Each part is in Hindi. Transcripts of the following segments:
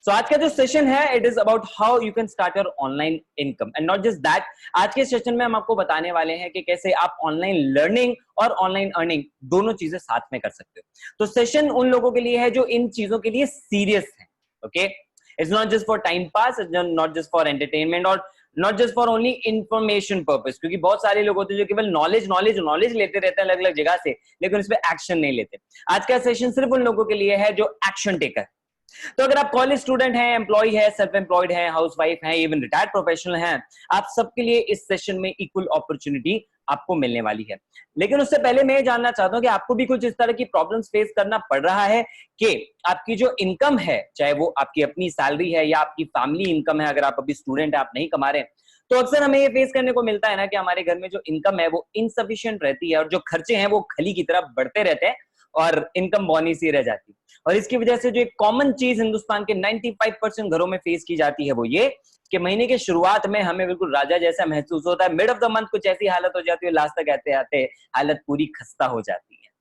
सो आज का जो सेशन है it is about how you can start your online income and not just that. आज के सेशन में हम आपको बताने वाले हैं कि कैसे आप ऑनलाइन लर्निंग और ऑनलाइन अर्निंग दोनों चीजें साथ में कर सकते हो। तो सेशन उन लोगों के लिए है जो इन चीजों के लिए सीरियस है। Okay, it's not just for time pass, it's not just for entertainment और not just for only information purpose, क्योंकि बहुत सारे लोग होते हैं जो केवल नॉलेज नॉलेज नॉलेज लेते रहते हैं अलग अलग जगह से, लेकिन उस पर एक्शन नहीं लेते। आज का सेशन सिर्फ उन लोगों के लिए है जो एक्शन टेकर। तो अगर आप कॉलेज स्टूडेंट हैं, एम्प्लॉय है, सेल्फ एम्प्लॉयड है, हाउसवाइफ है, इवन रिटायर्ड प्रोफेशनल हैं, आप सबके लिए इस सेशन में इक्वल अपॉर्चुनिटी आपको मिलने वाली है। लेकिन उससे पहले मैं ये जानना चाहता हूं कि आपको भी कुछ इस तरह की प्रॉब्लम्स फेस करना पड़ रहा है कि आपकी जो इनकम है, चाहे वो आपकी अपनी सैलरी है या आपकी फैमिली इनकम है, अगर आप अभी स्टूडेंट है, आप नहीं कमा रहे, तो अक्सर हमें ये फेस करने को मिलता है ना कि हमारे घर में जो इनकम है वो इनसफिशिएंट रहती है और जो खर्चे हैं वो खली की तरफ बढ़ते रहते हैं और इनकम बौनी सी रह जाती है। और इसकी वजह से जो एक कॉमन चीज हिंदुस्तान के 95% घरों में फेस की जाती है वो ये कि महीने के शुरुआत में हमें बिल्कुल राजा जैसा महसूस होता है, मिड ऑफ द मंथ कुछ ऐसी हालत हो जाती है, लास्ट तक आते आते हालत पूरी खस्ता हो जाती है।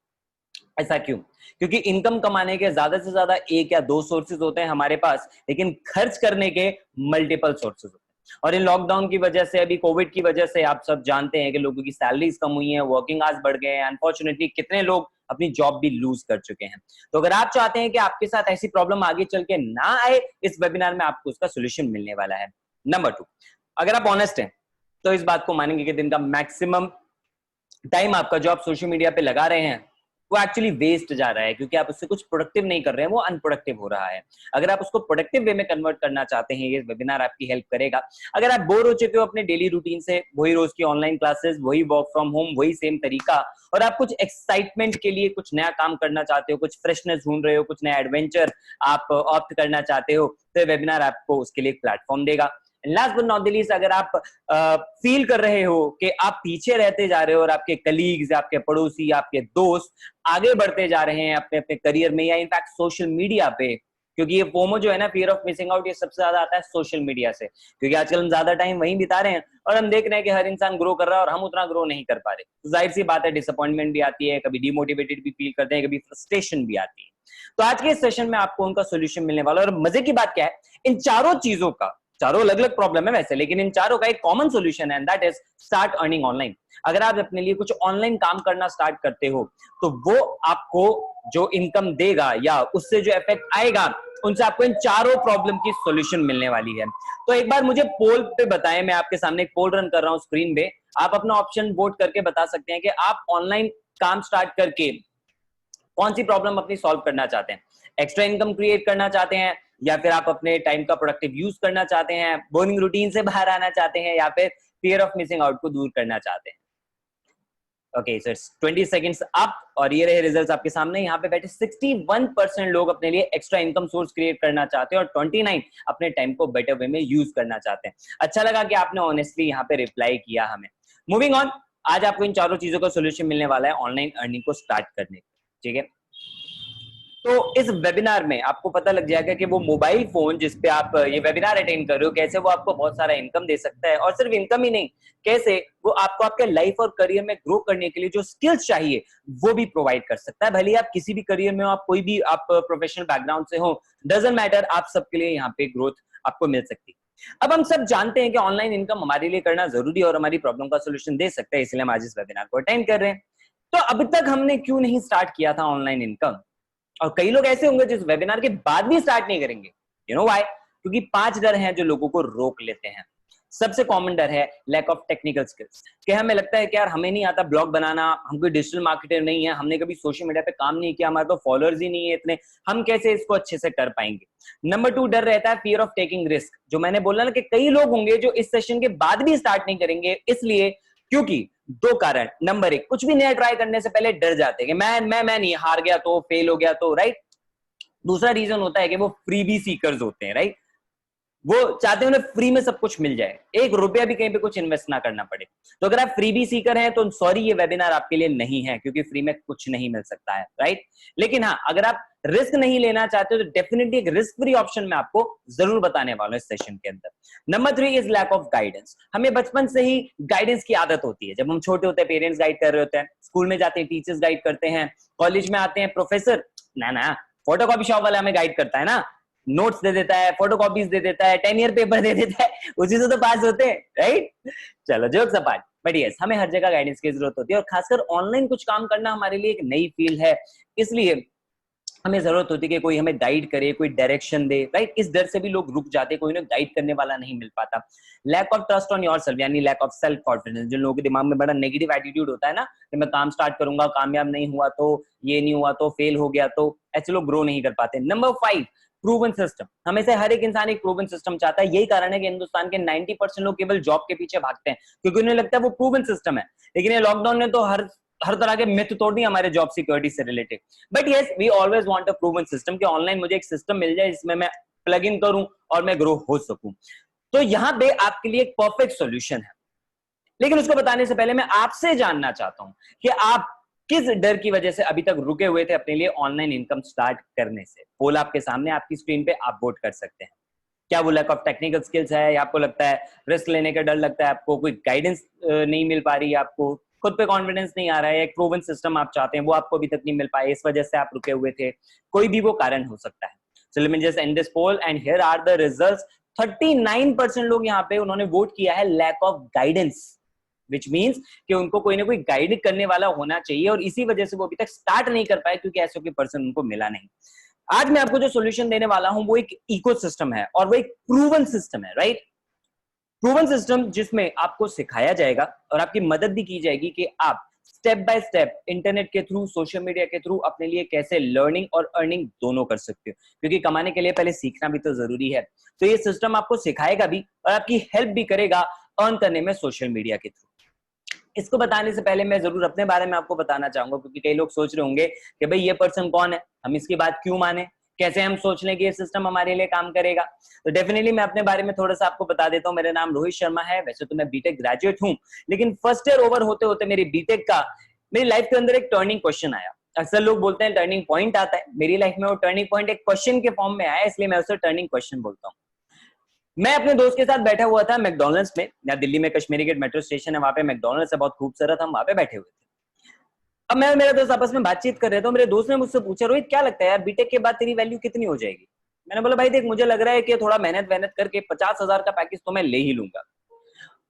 ऐसा क्यों? क्योंकि इनकम कमाने के ज्यादा से ज्यादा एक या दो सोर्सेज होते हैं हमारे पास, लेकिन खर्च करने के मल्टीपल सोर्सेज होते हैं। और इन लॉकडाउन की वजह से, अभी कोविड की वजह से आप सब जानते हैं कि लोगों की सैलरीज कम हुई हैं, वर्किंग आवर्स बढ़ गए हैं, अनफॉर्चुनेटली कितने लोग अपनी जॉब भी लूज कर चुके हैं। तो अगर आप चाहते हैं कि आपके साथ ऐसी प्रॉब्लम आगे चल के ना आए, इस वेबिनार में आपको उसका सोल्यूशन मिलने वाला है। नंबर 2, अगर आप ऑनेस्ट हैं तो इस बात को मानेंगे कि दिन का मैक्सिमम टाइम आपका जो आप सोशल मीडिया पे लगा रहे हैं वो एक्चुअली वेस्ट जा रहा है, क्योंकि आप उससे कुछ प्रोडक्टिव नहीं कर रहे हैं, वो अनप्रोडक्टिव हो रहा है। अगर आप उसको प्रोडक्टिव वे में कन्वर्ट करना चाहते हैं, ये वेबिनार आपकी हेल्प करेगा। अगर आप बोर हो चुके हो अपने डेली रूटीन से, वही रोज की ऑनलाइन क्लासेस, वही वर्क फ्रॉम होम, वही सेम तरीका, और आप कुछ एक्साइटमेंट के लिए कुछ नया काम करना चाहते हो, कुछ फ्रेशनेस ढूंढ रहे हो, कुछ नया एडवेंचर आप ऑप्ट करना चाहते हो, तो ये वेबिनार आपको उसके लिए एक प्लेटफॉर्म देगा। Last but not the least, अगर आप फील कर रहे हो कि आप पीछे रहते जा रहे हो और आपके कलीग्स, आपके पड़ोसी, आपके दोस्त आगे बढ़ते जा रहे हैं अपने अपने करियर में या इनफैक्ट सोशल मीडिया पे, क्योंकि ये फोमो जो है ना, फियर ऑफ मिसिंग आउट, ये सबसे ज्यादा आता है सोशल मीडिया से, क्योंकि आजकल हम ज्यादा टाइम वहीं बिता रहे हैं और हम देख रहे हैं कि हर इंसान ग्रो कर रहा है और हम उतना ग्रो नहीं कर पा रहे। तो जाहिर सी बात है, डिसअपॉइंटमेंट भी आती है, कभी डिमोटिवेटेड भी फील करते हैं, कभी फ्रस्ट्रेशन भी आती है। तो आज के इस सेशन में आपको उनका सोल्यूशन मिलने वाला है। और मजे की बात क्या है, इन चारों चीजों का, चारों अलग अलग प्रॉब्लम है वैसे, लेकिन इन चारों का एक कॉमन सॉल्यूशन है, and that is start earning online. अगर आप अपने लिए कुछ ऑनलाइन काम करना स्टार्ट करते हो तो वो आपको जो इनकम देगा या उससे जो इफेक्ट आएगा, उनसे आपको इन चारों प्रॉब्लम की सॉल्यूशन मिलने वाली है। तो एक बार मुझे पोल पे बताएं, मैं आपके सामने एक पोल रन कर रहा हूं स्क्रीन पे, आप अपना ऑप्शन वोट करके बता सकते हैं कि आप ऑनलाइन काम स्टार्ट करके कौन सी प्रॉब्लम अपनी सॉल्व करना चाहते हैं। एक्स्ट्रा इनकम क्रिएट करना चाहते हैं, या फिर आप अपने टाइम का प्रोडक्टिव यूज करना चाहते हैं, बोरिंग रूटीन से बाहर आना चाहते हैं, या फिर फियर ऑफ मिसिंग आउट को दूर करना चाहते हैं। ओके सर, 20 सेकंड्स अप, और ये रहे रिजल्ट्स आपके सामने। यहाँ पे बैठे 61% लोग अपने लिए एक्स्ट्रा इनकम सोर्स क्रिएट करना चाहते हैं और 29 अपने टाइम को बेटर वे में यूज करना चाहते हैं। अच्छा लगा कि आपने ऑनेस्टली यहाँ पे रिप्लाई किया हमें। मूविंग ऑन, आज आपको इन चारों चीजों का सोल्यूशन मिलने वाला है ऑनलाइन अर्निंग को स्टार्ट करने, ठीक है। तो इस वेबिनार में आपको पता लग जाएगा कि वो मोबाइल फोन जिसपे आप ये वेबिनार अटेंड कर रहे हो, कैसे वो आपको बहुत सारा इनकम दे सकता है, और सिर्फ इनकम ही नहीं, कैसे वो आपको आपके लाइफ और करियर में ग्रो करने के लिए जो स्किल्स चाहिए वो भी प्रोवाइड कर सकता है। भले आप किसी भी करियर में हो, आप कोई भी आप प्रोफेशनल बैकग्राउंड से हो, डजंट मैटर, आप सबके लिए यहाँ पे ग्रोथ आपको मिल सकती है। अब हम सब जानते हैं कि ऑनलाइन इनकम हमारे लिए करना जरूरी है और हमारी प्रॉब्लम का सोल्यूशन दे सकता है, इसलिए हम आज इस वेबिनार को अटेंड कर रहे हैं। तो अब तक हमने क्यों नहीं स्टार्ट किया था ऑनलाइन इनकम? और कई लोग ऐसे होंगे जो इस वेबिनार के बाद भी स्टार्ट नहीं करेंगे। You know why? क्योंकि 5 डर हैं जो लोगों को रोक लेते हैं। सबसे कॉमन डर है लैक ऑफ टेक्निकल स्किल्स, कि हमें लगता है कि यार हमें नहीं आता ब्लॉग बनाना, हम कोई डिजिटल मार्केटर नहीं है, हमने कभी सोशल मीडिया पे काम नहीं किया, हमारे तो फॉलोअर्स ही नहीं है इतने, हम कैसे इसको अच्छे से कर पाएंगे। नंबर 2 डर रहता है फियर ऑफ टेकिंग रिस्क, जो मैंने बोला ना कि कई लोग होंगे जो इस सेशन के बाद भी स्टार्ट नहीं करेंगे, इसलिए क्योंकि 2 कारण। नंबर 1, कुछ भी नया ट्राई करने से पहले डर जाते हैं कि मैं नहीं, हार गया तो, फेल हो गया तो, राइट। दूसरा रीजन होता है कि वो फ्रीबी सीकर्स होते हैं, राइट। वो चाहते हैं उन्हें फ्री में सब कुछ मिल जाए, 1 रुपया भी कहीं पे कुछ इन्वेस्ट ना करना पड़े। तो अगर आप फ्रीबी सीकर हैं तो सॉरी, ये वेबिनार आपके लिए नहीं है, क्योंकि फ्री में कुछ नहीं मिल सकता है, राइट। लेकिन हाँ, अगर आप रिस्क नहीं लेना चाहते हो तो डेफिनेटली एक रिस्क फ्री ऑप्शन मैं आपको जरूर बताने वाला हूं इस सेशन के अंदर। Number 3 is lack of guidance. हमें बचपन से ही गाइडेंस की आदत होती है। जब हम छोटे होते हैं पेरेंट्स गाइड कर रहे होते हैं, स्कूल में जाते हैं टीचर्स गाइड करते हैं, कॉलेज में आते हैं प्रोफेसर, ना फोटोकॉपी शॉप वाला हमें गाइड करता है ना, नोट्स दे देता है, फोटोकॉपीज दे देता है, 10 ईयर पेपर दे देता है, उसी से तो पास होते हैं, राइट? चलो जोक्स अपार्ट, बट यस, हमें हर जगह गाइडेंस की जरूरत होती है, और खासकर ऑनलाइन कुछ काम करना हमारे लिए एक नई फील्ड है, इसलिए हमें जरूरत होती है कि कोई हमें गाइड करे, कोई डायरेक्शन दे, राइट? इस डर से भी लोग रुक जाते, कोई उन्हें गाइड करने वाला नहीं मिल पाता। Lack of trust on yourself, यानी लैक ऑफ सेल्फ कॉन्फिडेंस, जिन लोगों के दिमाग में बड़ा नेगेटिव एटीट्यूड होता है ना, कि मैं काम स्टार्ट करूंगा, कामयाब नहीं हुआ तो, ये नहीं हुआ तो, फेल हो गया तो, ऐसे लोग ग्रो नहीं कर पाते। Number 5, proven system. हमें से हर एक इंसान एक प्रूवन सिस्टम चाहता है। यही कारण है कि हिंदुस्तान के 90% लोग केवल जॉब के पीछे भागते हैं, क्योंकि उन्हें लगता है वो प्रूवन सिस्टम है। लेकिन ये लॉकडाउन ने तो हर हर तरह के मिथ तोड़ दिए हमारे जॉब सिक्योरिटी से related. But yes, we always want a proven system, कि ऑनलाइन मुझे एक सिस्टम मिल जाए जिसमें मैं प्लग इन करूं और मैं ग्रो हो सकूं। तो यहां पे आपके लिए एक परफेक्ट सॉल्यूशन है। लेकिन उसको बताने से पहले मैं आपसे जानना चाहता हूं कि आप किस डर की वजह से अभी तक रुके हुए थे अपने लिए ऑनलाइन इनकम स्टार्ट करने से। पोल आपके सामने, आपकी स्क्रीन पे, आप वोट कर सकते हैं। क्या वो लैक ऑफ टेक्निकल स्किल्स है, या आपको लगता है रिस्क लेने का डर लगता है, आपको कोई गाइडेंस नहीं मिल पा रही है, आपको खुद पे कॉन्फिडेंस नहीं आ रहा है, एक प्रूवन सिस्टम आप चाहते हैं वो आपको अभी तक नहीं मिल पाया, इस वजह से आप रुके हुए थे, कोई भी वो कारण हो सकता है। So let me just end this poll and here are the results. 39% लोग यहाँ पे उन्होंने वोट किया है lack of guidance, which means कि उनको कोई ना कोई गाइड करने वाला होना चाहिए, और इसी वजह से वो अभी तक स्टार्ट नहीं कर पाए, क्योंकि ऐसे कोई पर्सन उनको मिला नहीं। आज मैं आपको जो सॉल्यूशन देने वाला हूं वो एक इकोसिस्टम है, और वो एक प्रूवन सिस्टम है, राइट? प्रूवन सिस्टम जिसमें आपको सिखाया जाएगा और आपकी मदद भी की जाएगी कि आप स्टेप बाय स्टेप इंटरनेट के थ्रू, सोशल मीडिया के थ्रू अपने लिए कैसे लर्निंग और अर्निंग दोनों कर सकते हो, क्योंकि कमाने के लिए पहले सीखना भी तो जरूरी है। तो ये सिस्टम आपको सिखाएगा भी और आपकी हेल्प भी करेगा अर्न करने में सोशल मीडिया के थ्रू। इसको बताने से पहले मैं जरूर अपने बारे में आपको बताना चाहूंगा, क्योंकि कई लोग सोच रहे होंगे कि भाई ये पर्सन कौन है, हम इसकी बात क्यों माने, कैसे हम सोच लें कि ये सिस्टम हमारे लिए काम करेगा। तो डेफिनेटली मैं अपने बारे में थोड़ा सा आपको बता देता हूँ। मेरा नाम रोहित शर्मा है, वैसे तो मैं बीटेक ग्रेजुएट हूँ, लेकिन फर्स्ट ईयर ओवर होते होते मेरी बीटेक का, मेरी लाइफ के अंदर एक टर्निंग क्वेश्चन आया। अक्सर लोग बोलते हैं टर्निंग पॉइंट आता है, मेरी लाइफ में वो टर्निंग पॉइंट एक क्वेश्चन के फॉर्म में आया, इसलिए मैं उसे टर्निंग क्वेश्चन बोलता हूँ। मैं अपने दोस्त के साथ बैठा हुआ था मैकडॉनल्ड्स में, या दिल्ली में कश्मीरी गेट मेट्रो स्टेशन है, वहां पे मैकडॉनल्ड्स है, बहुत खूबसूरत, हम वहां पे बैठे हुए थे। अब मैं और मेरा दोस्त आपस में बातचीत कर रहे थे, तो मेरे दोस्त ने मुझसे पूछा, रोहित क्या लगता है यार, बीटेक के बाद तेरी वैल्यू कितनी हो जाएगी? मैंने बोला, भाई देख, मुझे लग रहा है कि थोड़ा मेहनत वहनत करके 50,000 का पैकेज तो मैं ले ही लूंगा।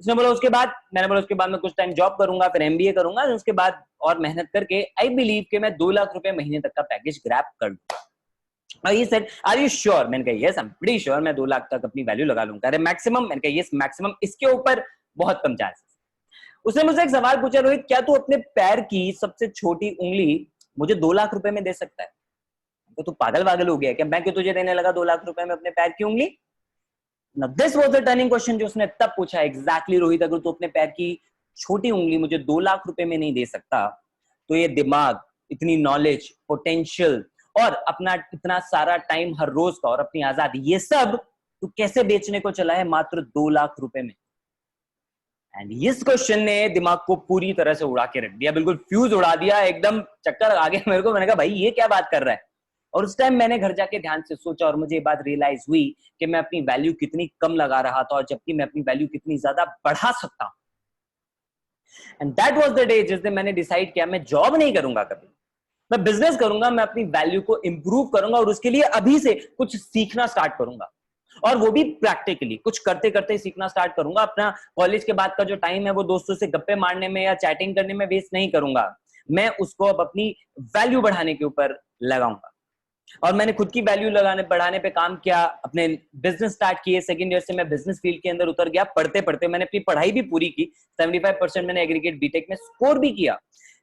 उसने बोला उसके बाद? मैंने बोला उसके बाद मैं कुछ टाइम जॉब करूंगा, फिर एमबीए करूंगा, उसके बाद और मेहनत करके आई बिलीव कि मैं 2 लाख रुपए महीने तक का पैकेज ग्रैब कर लूंगा। He said, "Are you sure?" मैंने कहा, "Yes, I'm pretty sure मैं 2 लाख तक अपनी वैल्यू लगा लूंगा।" अरे मैक्सिमम? मैंने कहा, "Yes, मैक्सिमम, इसके ऊपर बहुत कम चांसेस।" उसने मुझसे एक सवाल पूछा, रोहित क्या तू अपने पैर की सबसे छोटी उंगली मुझे 2 लाख रुपए में दे सकता है? तो तू पागल वागल हो गया क्या? मैं क्यों तुझे देने लगा 2 लाख रुपए में अपने पैर की उंगली? Now this was the turning question जो उसने तब पूछा। एग्जैक्टली रोहित, अगर तू अपने पैर की छोटी उंगली मुझे 2 लाख रुपए में नहीं दे सकता, तो ये दिमाग, इतनी नॉलेज, पोटेंशियल और अपना इतना सारा टाइम हर रोज का और अपनी आजादी, ये सब तू कैसे बेचने को चला है मात्र 2 लाख रुपए में? एंड इस क्वेश्चन ने दिमाग को पूरी तरह से उड़ा के रख दिया, बिल्कुल फ्यूज उड़ा दिया, एकदम चक्कर आ गया मेरे को। मैंने कहा, भाई ये क्या बात कर रहा है? और उस टाइम मैंने घर जाके ध्यान से सोचा और मुझे ये बात रियलाइज हुई कि मैं अपनी वैल्यू कितनी कम लगा रहा था, और जबकि मैं अपनी वैल्यू कितनी ज्यादा बढ़ा सकता हूं। And that was the day जिस दिन मैंने डिसाइड किया, मैं जॉब नहीं करूंगा कभी, मैं बिजनेस करूंगा, मैं अपनी वैल्यू को इंप्रूव करूंगा, और उसके लिए अभी से कुछ सीखना स्टार्ट करूंगा, और वो भी प्रैक्टिकली कुछ करते करते सीखना स्टार्ट करूंगा। अपना कॉलेज के बाद का जो टाइम है वो दोस्तों से गप्पे मारने में या चैटिंग करने में वेस्ट नहीं करूंगा, मैं उसको अब अपनी वैल्यू बढ़ाने के ऊपर लगाऊंगा। और मैंने खुद की वैल्यू लगाने बढ़ाने पे काम किया, अपने बिजनेस स्टार्ट किए। सेकंड ईयर से मैं बिजनेस फील्ड के अंदर उतर गया। पढ़ते पढ़ते मैंने अपनी पढ़ाई भी पूरी की, 75% मैंने एग्रीगेट बीटेक में स्कोर भी किया।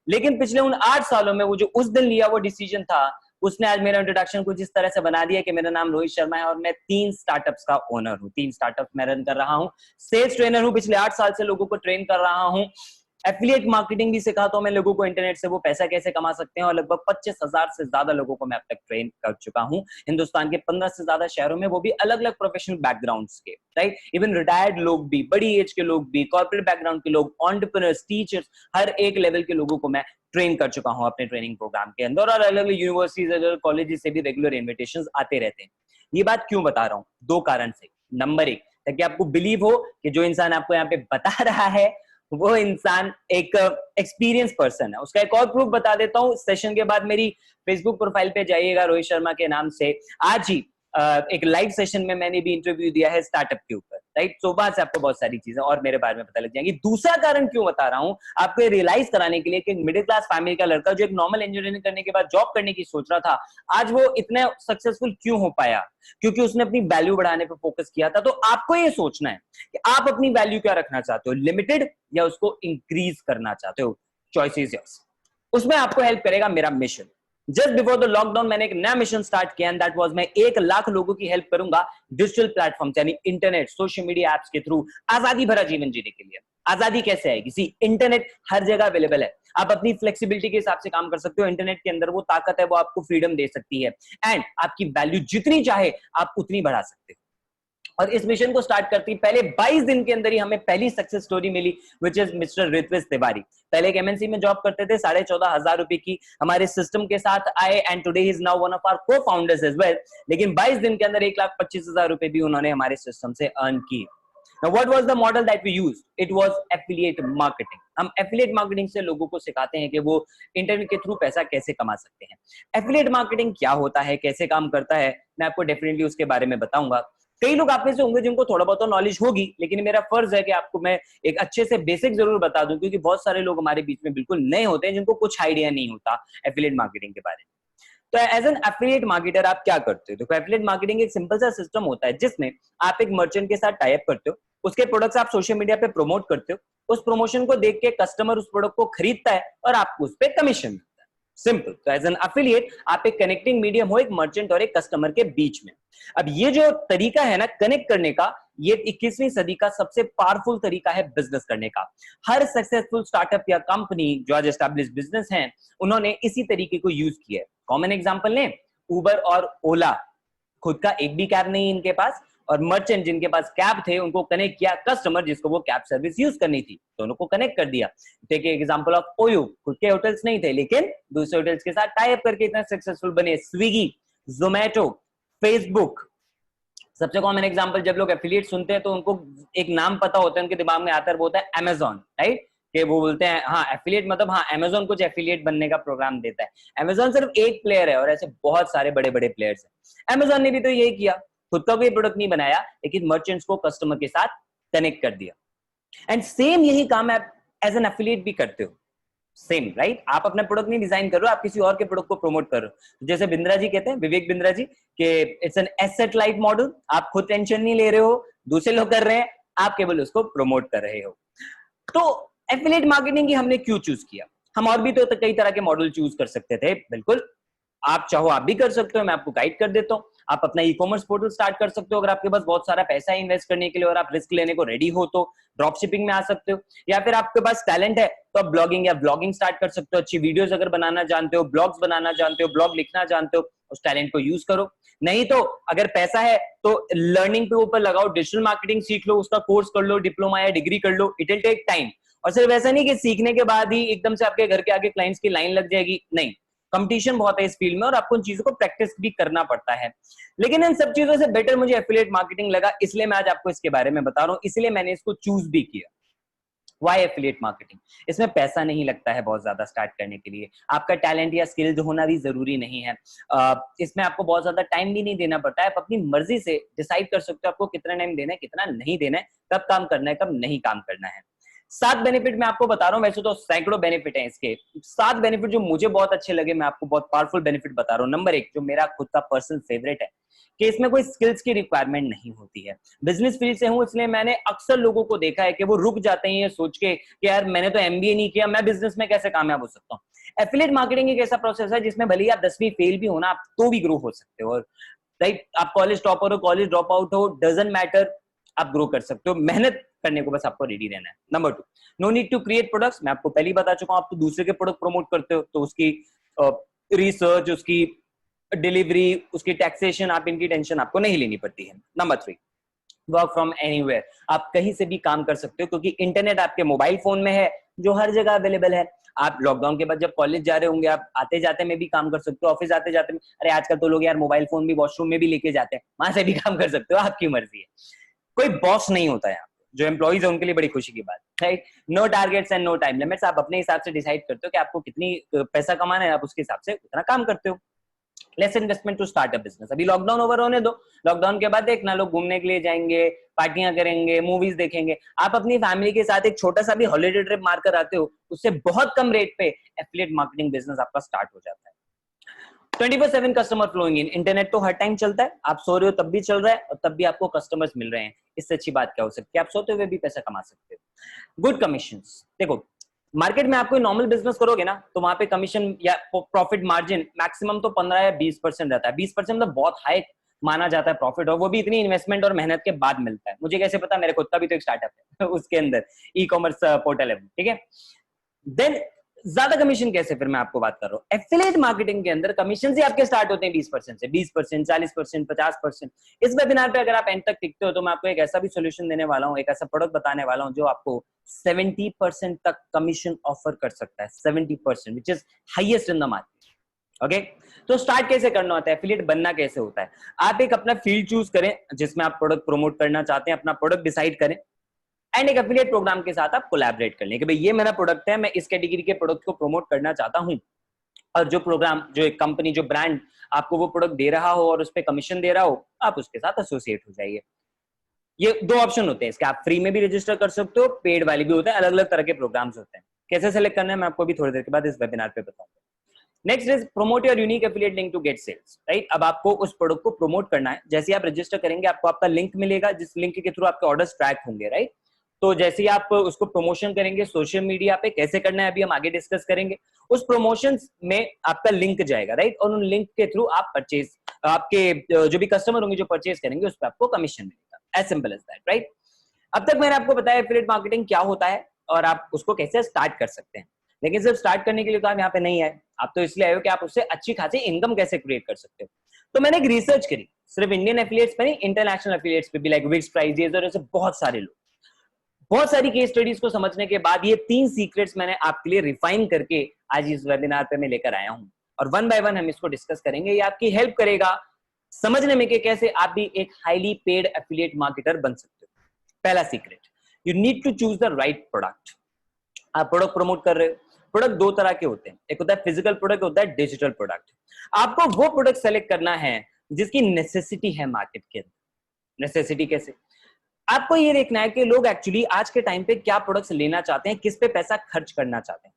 लेकिन पिछले उन 8 सालों में वो जो उस दिन लिया वो डिसीजन था, उसने आज मेरा इंट्रोडक्शन कुछ इस तरह से बना दिया कि मेरा नाम रोहित शर्मा है और मैं 3 स्टार्टअप्स का ओनर हूँ। 3 स्टार्टअप्स मैं रन कर रहा हूँ, सेल्स ट्रेनर हूँ, पिछले 8 साल से लोगों को ट्रेन कर रहा हूँ, एफिलिएट मार्केटिंग भी सिखाता हूं मैं लोगों को, इंटरनेट से वो पैसा कैसे कमा सकते हैं, और लगभग 25,000 से ज्यादा लोगों को मैं अब तक ट्रेन कर चुका हूं हिंदुस्तान के 15 से ज्यादा शहरों में, वो भी अलग अलग प्रोफेशनल बैकग्राउंड्स के, राइट? इवन रिटायर्ड लोग भी, बड़ी एज के लोग भी, कॉर्पोरेट बैकग्राउंड के लोग, एंटरप्रेन्योर्स, टीचर्स, हर एक लेवल के लोगों को मैं ट्रेन कर चुका हूं अपने ट्रेनिंग प्रोग्राम के अंदर, और अलग अलग यूनिवर्सिटीज, अलग कॉलेजेस से भी रेगुलर इन्विटेशंस आते रहते हैं। ये बात क्यों बता रहा हूं? 2 कारण से। नंबर 1, ताकि आपको बिलीव हो कि जो इंसान आपको यहाँ पे बता रहा है वो इंसान एक एक्सपीरियंस पर्सन है। उसका एक और प्रूफ बता देता हूं। सेशन के बाद मेरी फेसबुक प्रोफाइल पे जाइएगा रोहित शर्मा के नाम से, आज ही एक लाइव सेशन में मैंने भी इंटरव्यू दिया है स्टार्टअप के ऊपर, राइट। तो वहां से आपको बहुत सारी चीजें और मेरे बारे में पता लग जाएंगी। दूसरा कारण क्यों बता रहा हूं, आपको रियलाइज कराने के लिए कि मिडिल क्लास फैमिली का लड़का जो एक नॉर्मल इंजीनियरिंग करने के बाद जॉब करने की सोच रहा था, आज वो इतना सक्सेसफुल क्यों हो पाया, क्योंकि उसने अपनी वैल्यू बढ़ाने पर फोकस किया था। तो आपको ये सोचना है कि आप अपनी वैल्यू क्या रखना चाहते हो, लिमिटेड या उसको इंक्रीज करना चाहते हो। Choice is yours. उसमें आपको हेल्प करेगा मेरा mission. Just before the lockdown मैंने एक नया मिशन स्टार्ट किया एंड दैट वाज मैं 1 लाख लोगों की हेल्प करूंगा डिजिटल प्लेटफॉर्म यानी इंटरनेट सोशल मीडिया एप्स के थ्रू आजादी भरा जीवन जीने के लिए। आजादी कैसे आएगी? सी इंटरनेट हर जगह अवेलेबल है, आप अपनी फ्लेक्सिबिलिटी के हिसाब से काम कर सकते हो। इंटरनेट के अंदर वो ताकत है, वो आपको फ्रीडम दे सकती है एंड आपकी वैल्यू जितनी चाहे आप उतनी बढ़ा सकते हो। और इस मिशन को स्टार्ट करती पहले 22 दिन के अंदर ही हमें पहली सक्सेस स्टोरी मिली, which is mister Ritwij Tiwari. पहले एक एमएनसी में जॉब करते थे, 14,500 रुपए की हमारे सिस्टम के साथ आए and today he is now one of our co founders as well. लेकिन 22 दिन के अंदर 1,25,000 रुपए भी उन्होंने हमारे सिस्टम से अर्न की। Now, what was the model that we used? It was affiliate marketing. हम affiliate marketing से लोगों को सिखाते हैं कि वो इंटरनेट के थ्रू पैसा कैसे कमा सकते हैं। affiliate marketing क्या होता है, कैसे काम करता है, मैं आपको डेफिनेटली उसके बारे में बताऊंगा। कई लोग आप में से होंगे जिनको थोड़ा बहुत नॉलेज होगी, लेकिन मेरा फर्ज है कि आपको मैं एक अच्छे से बेसिक जरूर बता दूं, क्योंकि बहुत सारे लोग हमारे बीच में बिल्कुल नए होते हैं जिनको कुछ आइडिया नहीं होता एफिलिएट मार्केटिंग के बारे में। तो एज एन एफिलिएट मार्केटर आप क्या करते हो? तो एफिलिएट मार्केटिंग एक सिंपल सा सिस्टम होता है जिसमें आप एक मर्चेंट के साथ टाई अप करते हो, उसके प्रोडक्ट्स आप सोशल मीडिया पे प्रमोट करते हो, उस प्रमोशन को देख के कस्टमर उस प्रोडक्ट को खरीदता है और आपको उस पर कमीशन मिलता है। सिंपल। तो एज एन एफिलिएट आप एक कनेक्टिंग मीडियम हो एक मर्चेंट और एक कस्टमर के बीच में। अब ये जो तरीका है ना कनेक्ट करने का, ये 21वीं सदी का सबसे पावरफुल तरीका है बिजनेस करने का। हर सक्सेसफुल स्टार्टअप या कंपनी जो आज एस्टैब्लिश बिजनेस हैं, उन्होंने इसी तरीके को यूज किया है। कॉमन एग्जांपल लें, उबर और ओला। खुद का एक भी कैब नहीं इनके पास, और मर्चेंट जिनके पास कैब थे उनको कनेक्ट किया कस्टमर जिसको वो कैब सर्विस यूज करनी थी, दोनों को कनेक्ट कर दिया। टेक एग्जांपल ऑफ ओयो, खुद के होटल्स नहीं थे लेकिन दूसरे होटल्स के साथ टाई अप करके इतना सक्सेसफुल बने। Swiggy, Zomato, Facebook. सबसे कॉमन एग्जांपल, जब लोग एफिलिएट सुनते हैं तो उनको एक नाम पता होता है, उनके दिमाग में आता है, वो होता है अमेजॉन, राइट। कि वो बोलते हैं हाँ एफिलिएट मतलब हाँ अमेजॉन कुछ एफिलिएट बनने का प्रोग्राम देता है। अमेजॉन सिर्फ एक प्लेयर है और ऐसे बहुत सारे बड़े बड़े प्लेयर्स हैं। अमेजॉन ने भी तो यही किया, खुद का कोई प्रोडक्ट नहीं बनाया लेकिन मर्चेंट्स को कस्टमर के साथ कनेक्ट कर दिया। एंड सेम यही काम आप एज एन एफिलिएट भी करते हो। Same, right. आप अपना प्रोडक्ट नहीं डिजाइन कर रहे हो, आप किसी और के प्रोडक्ट को प्रमोट कर रहे हो। जैसे बिंद्रा जी कहते हैं, विवेक बिंद्रा जी, कि it's an asset light model. आप खुद टेंशन नहीं ले रहे हो, दूसरे लोग कर रहे हैं, आप केवल उसको प्रमोट कर रहे हो। तो एफिलिएट मार्केटिंग की हमने क्यों चूज किया? हम और भी तो कई तरह के मॉडल चूज कर सकते थे, बिल्कुल आप चाहो आप भी कर सकते हो, मैं आपको गाइड कर देता हूं। आप अपना ई कॉमर्स पोर्टल स्टार्ट कर सकते हो, अगर आपके पास बहुत सारा पैसा है इन्वेस्ट करने के लिए और आप रिस्क लेने को रेडी हो तो ड्रॉप शिपिंग में आ सकते हो। या फिर आपके पास टैलेंट है तो आप ब्लॉगिंग या ब्लॉगिंग स्टार्ट कर सकते हो। अच्छी वीडियोस अगर बनाना जानते हो, ब्लॉग्स बनाना जानते हो, ब्लॉग लिखना जानते हो, उस टैलेंट को यूज करो। नहीं तो अगर पैसा है तो लर्निंग पे ऊपर लगाओ, डिजिटल मार्केटिंग सीख लो, उसका कोर्स कर लो, डिप्लोमा या डिग्री कर लो। It will take time. और सिर्फ ऐसा नहीं कि सीखने के बाद ही एकदम से आपके घर के आगे क्लाइंट्स की लाइन लग जाएगी, नहीं। कंपटीशन बहुत है इस फील्ड में और आपको उन चीजों को प्रैक्टिस भी करना पड़ता है। लेकिन इन सब चीजों से बेटर मुझे एफिलिएट मार्केटिंग लगा, इसलिए मैं आज आपको इसके बारे में बता रहा हूं, इसलिए मैंने इसको चूज भी किया। Why affiliate marketing? इसमें पैसा नहीं लगता है बहुत ज्यादा स्टार्ट करने के लिए, आपका टैलेंट या स्किल्ड होना भी जरूरी नहीं है। इसमें आपको बहुत ज्यादा टाइम भी नहीं देना पड़ता है, आप अपनी मर्जी से डिसाइड कर सकते हो आपको कितना टाइम देना है, कितना नहीं देना है, कब काम करना है, कब नहीं काम करना है। 7 बेनिफिट मैं आपको बता रहा हूं, वैसे तो सैकड़ों बेनिफिट हैं इसके। 7 बेनिफिट जो मुझे बहुत अच्छे लगे, मैं आपको बहुत पावरफुल बेनिफिट बता रहा हूं। नंबर 1 जो मेरा खुद का पर्सनल फेवरेट है कि इसमें कोई स्किल्स की रिक्वायरमेंट नहीं होती है। बिजनेस फील्ड से हूं इसलिए मैंने अक्सर लोगों को देखा है कि वो रुक जाते हैं ये सोच के कि यार मैंने तो एमबीए नहीं किया, मैं बिजनेस में कैसे कामयाब हो सकता हूं। एफिलिएट मार्केटिंग एक ऐसा प्रोसेस है जिसमें भले ही आप 10वीं फेल भी हो ना, आप तो भी ग्रो हो सकते हो। राइट, आप कॉलेज टॉपर हो, कॉलेज ड्रॉप आउट हो, डजंट मैटर, आप ग्रो कर सकते हो। मेहनत करने को बस आपको रेडी रहना है। Number 2, no need to create products. मैं आपको पहले ही बता चुका हूं, आप तो दूसरे के प्रोडक्ट प्रमोट करते हो तो उसकी रिसर्च, उसकी डिलीवरी, उसकी टैक्सेशन, आप इनकी टेंशन आपको नहीं लेनी पड़ती है। Number 3, work from anywhere. आप कहीं से भी काम कर सकते हो क्योंकि इंटरनेट आपके मोबाइल फोन में है जो हर जगह अवेलेबल है। आप लॉकडाउन के बाद जब कॉलेज जा रहे होंगे, आप आते जाते में भी काम कर सकते हो, ऑफिस आते जाते में, अरे आजकल तो लोग यार मोबाइल फोन भी वॉशरूम में भी लेके जाते हैं, वहां से भी काम कर सकते हो, आपकी मर्जी है। कोई बॉस नहीं होता है यहाँ पे, जो एम्प्लॉइज है उनके लिए बड़ी खुशी की बात, right. No targets and no time limits. आप अपने हिसाब से डिसाइड करते हो कि आपको कितनी पैसा कमाना है, आप उसके हिसाब से उतना काम करते हो। Less investment to start a business. अभी लॉकडाउन ओवर होने दो, लॉकडाउन के बाद देखना लोग घूमने के लिए जाएंगे, पार्टियां करेंगे, मूवीज देखेंगे। आप अपनी फैमिली के साथ एक छोटा सा भी हॉलिडे ट्रिप मारकर आते हो, उससे बहुत कम रेट पे एफिलिएट मार्केटिंग बिजनेस आपका स्टार्ट हो जाता है। 24/7 कस्टमर फ्लोइंग इन, इंटरनेट तो हर टाइम चलता है, आप सो रहे हो तब भी चल रहा है और तब भी आपको कस्टमर्स मिल रहे हैं। इससे अच्छी बात क्या हो सकती है? आप सोते हुए भी पैसा कमा सकते हो। गुड कमीशंस, देखो मार्केट में आप कोई नॉर्मल बिजनेस करोगे ना, तो वहां पे कमीशन या प्रॉफिट मार्जिन मैक्सिमम तो 15 या 20% रहता है। 20% मतलब बहुत हाई माना जाता है प्रॉफिट, और वो भी इतनी इन्वेस्टमेंट और मेहनत के बाद मिलता है। मुझे कैसे पता? मेरे खुद का भी तो एक स्टार्टअप है उसके अंदर ई कॉमर्स पोर्टल है, ठीक है। देन ज्यादा कमीशन कैसे? फिर मैं आपको बात कर रहा हूँ, एफिलिएट मार्केटिंग के अंदर कमीशन से आपके स्टार्ट होते हैं 20% से, 20%, 40%, 50%। इस वेबिनार पे अगर आप एंड तक टिकते हो तो मैं आपको एक ऐसा भी सोल्यूशन देने वाला हूँ, एक ऐसा प्रोडक्ट बताने वाला हूँ जो आपको 70% तक कमीशन ऑफर कर सकता है। 70%, which is highest in the market. Okay, तो स्टार्ट कैसे करना होता है, एफिलिएट बनना कैसे होता है? आप एक अपना फील्ड चूज करें जिसमें आप प्रोडक्ट प्रमोट करना चाहते हैं, अपना प्रोडक्ट डिसाइड करें, एंड एक एफिलिएट प्रोग्राम के साथ आप कोलैबोरेट कर लें कि भाई ये मेरा प्रोडक्ट है, मैं इस कैटेगरी के प्रोडक्ट को प्रमोट करना चाहता हूं, और जो प्रोग्राम, जो एक कंपनी, जो ब्रांड आपको वो प्रोडक्ट दे रहा हो और उस पर कमीशन दे रहा हो, आप उसके साथ एसोसिएट हो जाइए। ये दो ऑप्शन होते हैं इसके, आप फ्री में भी रजिस्टर कर सकते हो, पेड वाले भी होते हैं, अलग अलग तरह के प्रोग्राम्स होते हैं। कैसे सेलेक्ट करना है मैं आपको भी थोड़ी देर के बाद इस वेबिनार पे बताऊंगा। Next is promote your unique affiliate link to get sales, right. अब आपको उस प्रोडक्ट को प्रमोट करना है, जैसे आप रजिस्टर करेंगे आपको आपका लिंक मिलेगा, जिस लिंक के थ्रू आपके ऑर्डर्स ट्रैक होंगे, राइट। तो जैसे ही आप उसको प्रमोशन करेंगे सोशल मीडिया पे, कैसे करना है अभी हम आगे डिस्कस करेंगे, उस प्रमोशन में आपका लिंक जाएगा, राइट, और उन लिंक के थ्रू आप परचेज, आपके जो भी कस्टमर होंगे जो परचेज करेंगे उस पर आपको कमीशन मिलेगा। As simple as that, right. अब तक मैंने आपको बताया एफिलिएट मार्केटिंग क्या होता है और आप उसको कैसे स्टार्ट कर सकते हैं, लेकिन सिर्फ स्टार्ट करने के लिए तो आप यहाँ पे नहीं आए, आप तो इसलिए आए हो कि आप उससे अच्छी खासी इनकम कैसे क्रिएट कर सकते हो। तो मैंने एक रिसर्च करी, सिर्फ इंडियन एफिलिएट्स पे नहीं, इंटरनेशनल एफिलिएट्स पे भी, लाइक विक्स, प्राइजेस और ऐसे बहुत सारे लोग। बहुत सारी केस स्टडीज को समझने के बाद ये 3 सीक्रेट्स मैंने आपके लिए रिफाइन करके आज इस वेबिनार पे मैं लेकर आया हूं, और वन बाय वन हम इसको डिस्कस करेंगे। ये आपकी हेल्प करेगा समझने में कि कैसे आप भी एक हाईली पेड एफिलिएट मार्केटर बन सकते हो। पहला secret, you need to choose the right product. आप प्रोडक्ट प्रमोट कर रहे हो, प्रोडक्ट दो तरह के होते हैं, एक होता है फिजिकल प्रोडक्ट, होता है डिजिटल प्रोडक्ट। आपको वो प्रोडक्ट सेलेक्ट करना है जिसकी नेसेसिटी है मार्केट के अंदर। नेसेसिटी कैसे? आपको ये देखना है कि लोग एक्चुअली आज के टाइम पे क्या प्रोडक्ट्स लेना चाहते हैं, किस पे पैसा खर्च करना चाहते हैं।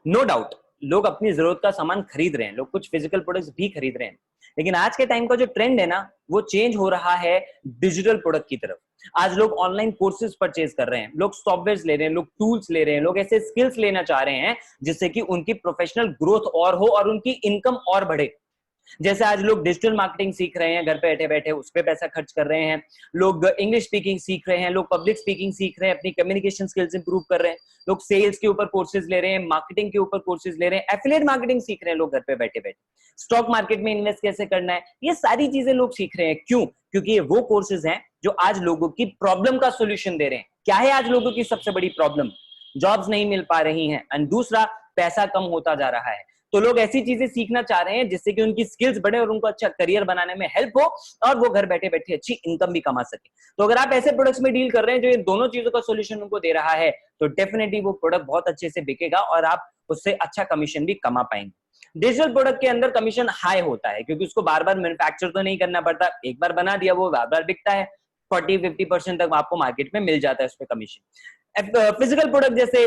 नो डाउट लोग अपनी जरूरत का सामान खरीद रहे हैं, लोग कुछ फिजिकल प्रोडक्ट्स भी खरीद रहे हैं, लेकिन आज के टाइम का जो ट्रेंड है ना, वो चेंज हो रहा है डिजिटल प्रोडक्ट की तरफ। आज लोग ऑनलाइन कोर्सेज परचेज कर रहे हैं, लोग सॉफ्टवेयर ले रहे हैं, लोग टूल्स ले रहे हैं, लोग ऐसे स्किल्स लेना चाह रहे हैं जिससे कि उनकी प्रोफेशनल ग्रोथ और हो और उनकी इनकम और बढ़े। जैसे आज लोग डिजिटल मार्केटिंग सीख रहे हैं, घर पे बैठे बैठे उस पर पैसा खर्च कर रहे हैं, लोग इंग्लिश स्पीकिंग सीख रहे हैं, लोग पब्लिक स्पीकिंग सीख रहे हैं, अपनी कम्युनिकेशन स्किल्स इंप्रूव कर रहे हैं, लोग सेल्स के ऊपर कोर्सेज ले रहे हैं, मार्केटिंग के ऊपर कोर्सेज ले रहे हैं, एफिलिएट मार्केटिंग सीख रहे हैं लोग घर पे बैठे बैठे, स्टॉक मार्केट में इन्वेस्ट कैसे करना है, ये सारी चीजें लोग सीख रहे हैं। क्यों? क्योंकि ये वो कोर्सेज हैं जो आज लोगों की प्रॉब्लम का सोल्यूशन दे रहे हैं। क्या है आज लोगों की सबसे बड़ी प्रॉब्लम? जॉब्स नहीं मिल पा रही हैं, एंड दूसरा पैसा कम होता जा रहा है। तो लोग ऐसी चीजें सीखना चाह रहे हैं जिससे कि उनकी स्किल्स बढ़े और उनको अच्छा करियर बनाने में हेल्प हो, और वो घर बैठे बैठे अच्छी इनकम भी कमा सके। तो अगर आप ऐसे प्रोडक्ट्स में डील कर रहे हैं जो ये दोनों चीजों का सोल्यूशन उनको दे रहा है, तो डेफिनेटली वो प्रोडक्ट बहुत अच्छे से बिकेगा और आप उससे अच्छा कमीशन भी कमा पाएंगे। डिजिटल प्रोडक्ट के अंदर कमीशन हाई होता है क्योंकि उसको बार बार मैन्युफैक्चर तो नहीं करना पड़ता, एक बार बना दिया वो बार बार बिकता है, 40-50% तक आपको मार्केट में मिल जाता है उस पर कमीशन। फिजिकल प्रोडक्ट जैसे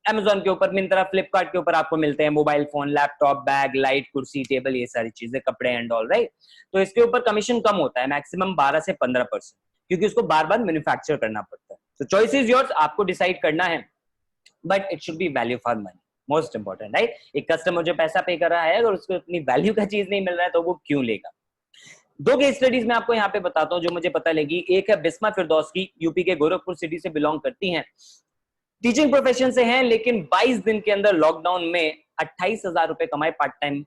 Amazon के ऊपर, मिंत्रा, फ्लिपकार्ट के ऊपर आपको मिलते हैं mobile phone, laptop, bag, light, कुर्सी, टेबल, ये सारी चीजें, कपड़े एंड ऑल, राइट। तो इसके ऊपर कमीशन कम होता है, मैक्सिमम 12 से 15%, क्योंकि उसको बार बार मैन्युफैक्चर करना पड़ता है। तो चॉइस इज योर्स, आपको डिसाइड करना है, but it should be value for money, most important, right. एक कस्टमर जो पैसा पे कर रहा है अगर उसको अपनी वैल्यू का चीज नहीं मिल रहा है तो वो क्यों लेगा। दो केस स्टडीज मैं आपको यहाँ पे बताता हूँ जो मुझे पता लगी। एक है बिस्मा फिरदौस की, यूपी के गोरखपुर सिटी से बिलोंग करती हैं, टीचिंग प्रोफेशन से हैं, लेकिन 22 दिन के अंदर लॉकडाउन में 28,000 रुपए कमाए पार्ट टाइम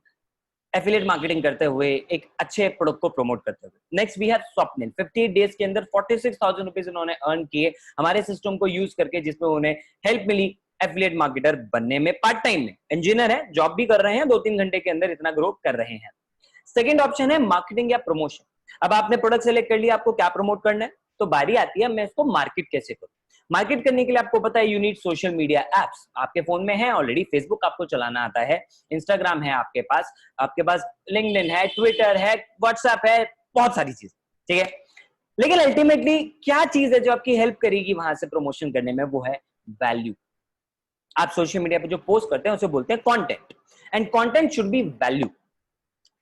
एफिलिएट मार्केटिंग करते हुए, एक अच्छे प्रोडक्ट को प्रमोट करते हुए। Next we have Swapnil, 58 days के अंदर 46,000 रुपीज उन्होंने अर्न किए हमारे सिस्टम को यूज करके, जिसमें उन्हें हेल्प मिली एफिलिएट मार्केटर बनने में। पार्ट टाइम में इंजीनियर है, जॉब भी कर रहे हैं, 2-3 घंटे के अंदर इतना ग्रो कर रहे हैं। सेकेंड ऑप्शन है मार्केटिंग या प्रमोशन। अब आपने प्रोडक्ट सेलेक्ट कर लिया, आपको क्या प्रमोट करना है, तो बारी आती है मैं इसको मार्केट कैसे करूं। मार्केट करने के लिए आपको पता है you need social media apps, आपके फोन में है ऑलरेडी, फेसबुक आपको चलाना आता है, इंस्टाग्राम है आपके पास लिंक्डइन है, ट्विटर है, व्हाट्सएप है, बहुत सारी चीज, ठीक है। लेकिन अल्टीमेटली क्या चीज है जो आपकी हेल्प करेगी वहां से प्रमोशन करने में, वो है वैल्यू। आप सोशल मीडिया पे जो पोस्ट करते हैं उसे बोलते हैं content, and content should be value.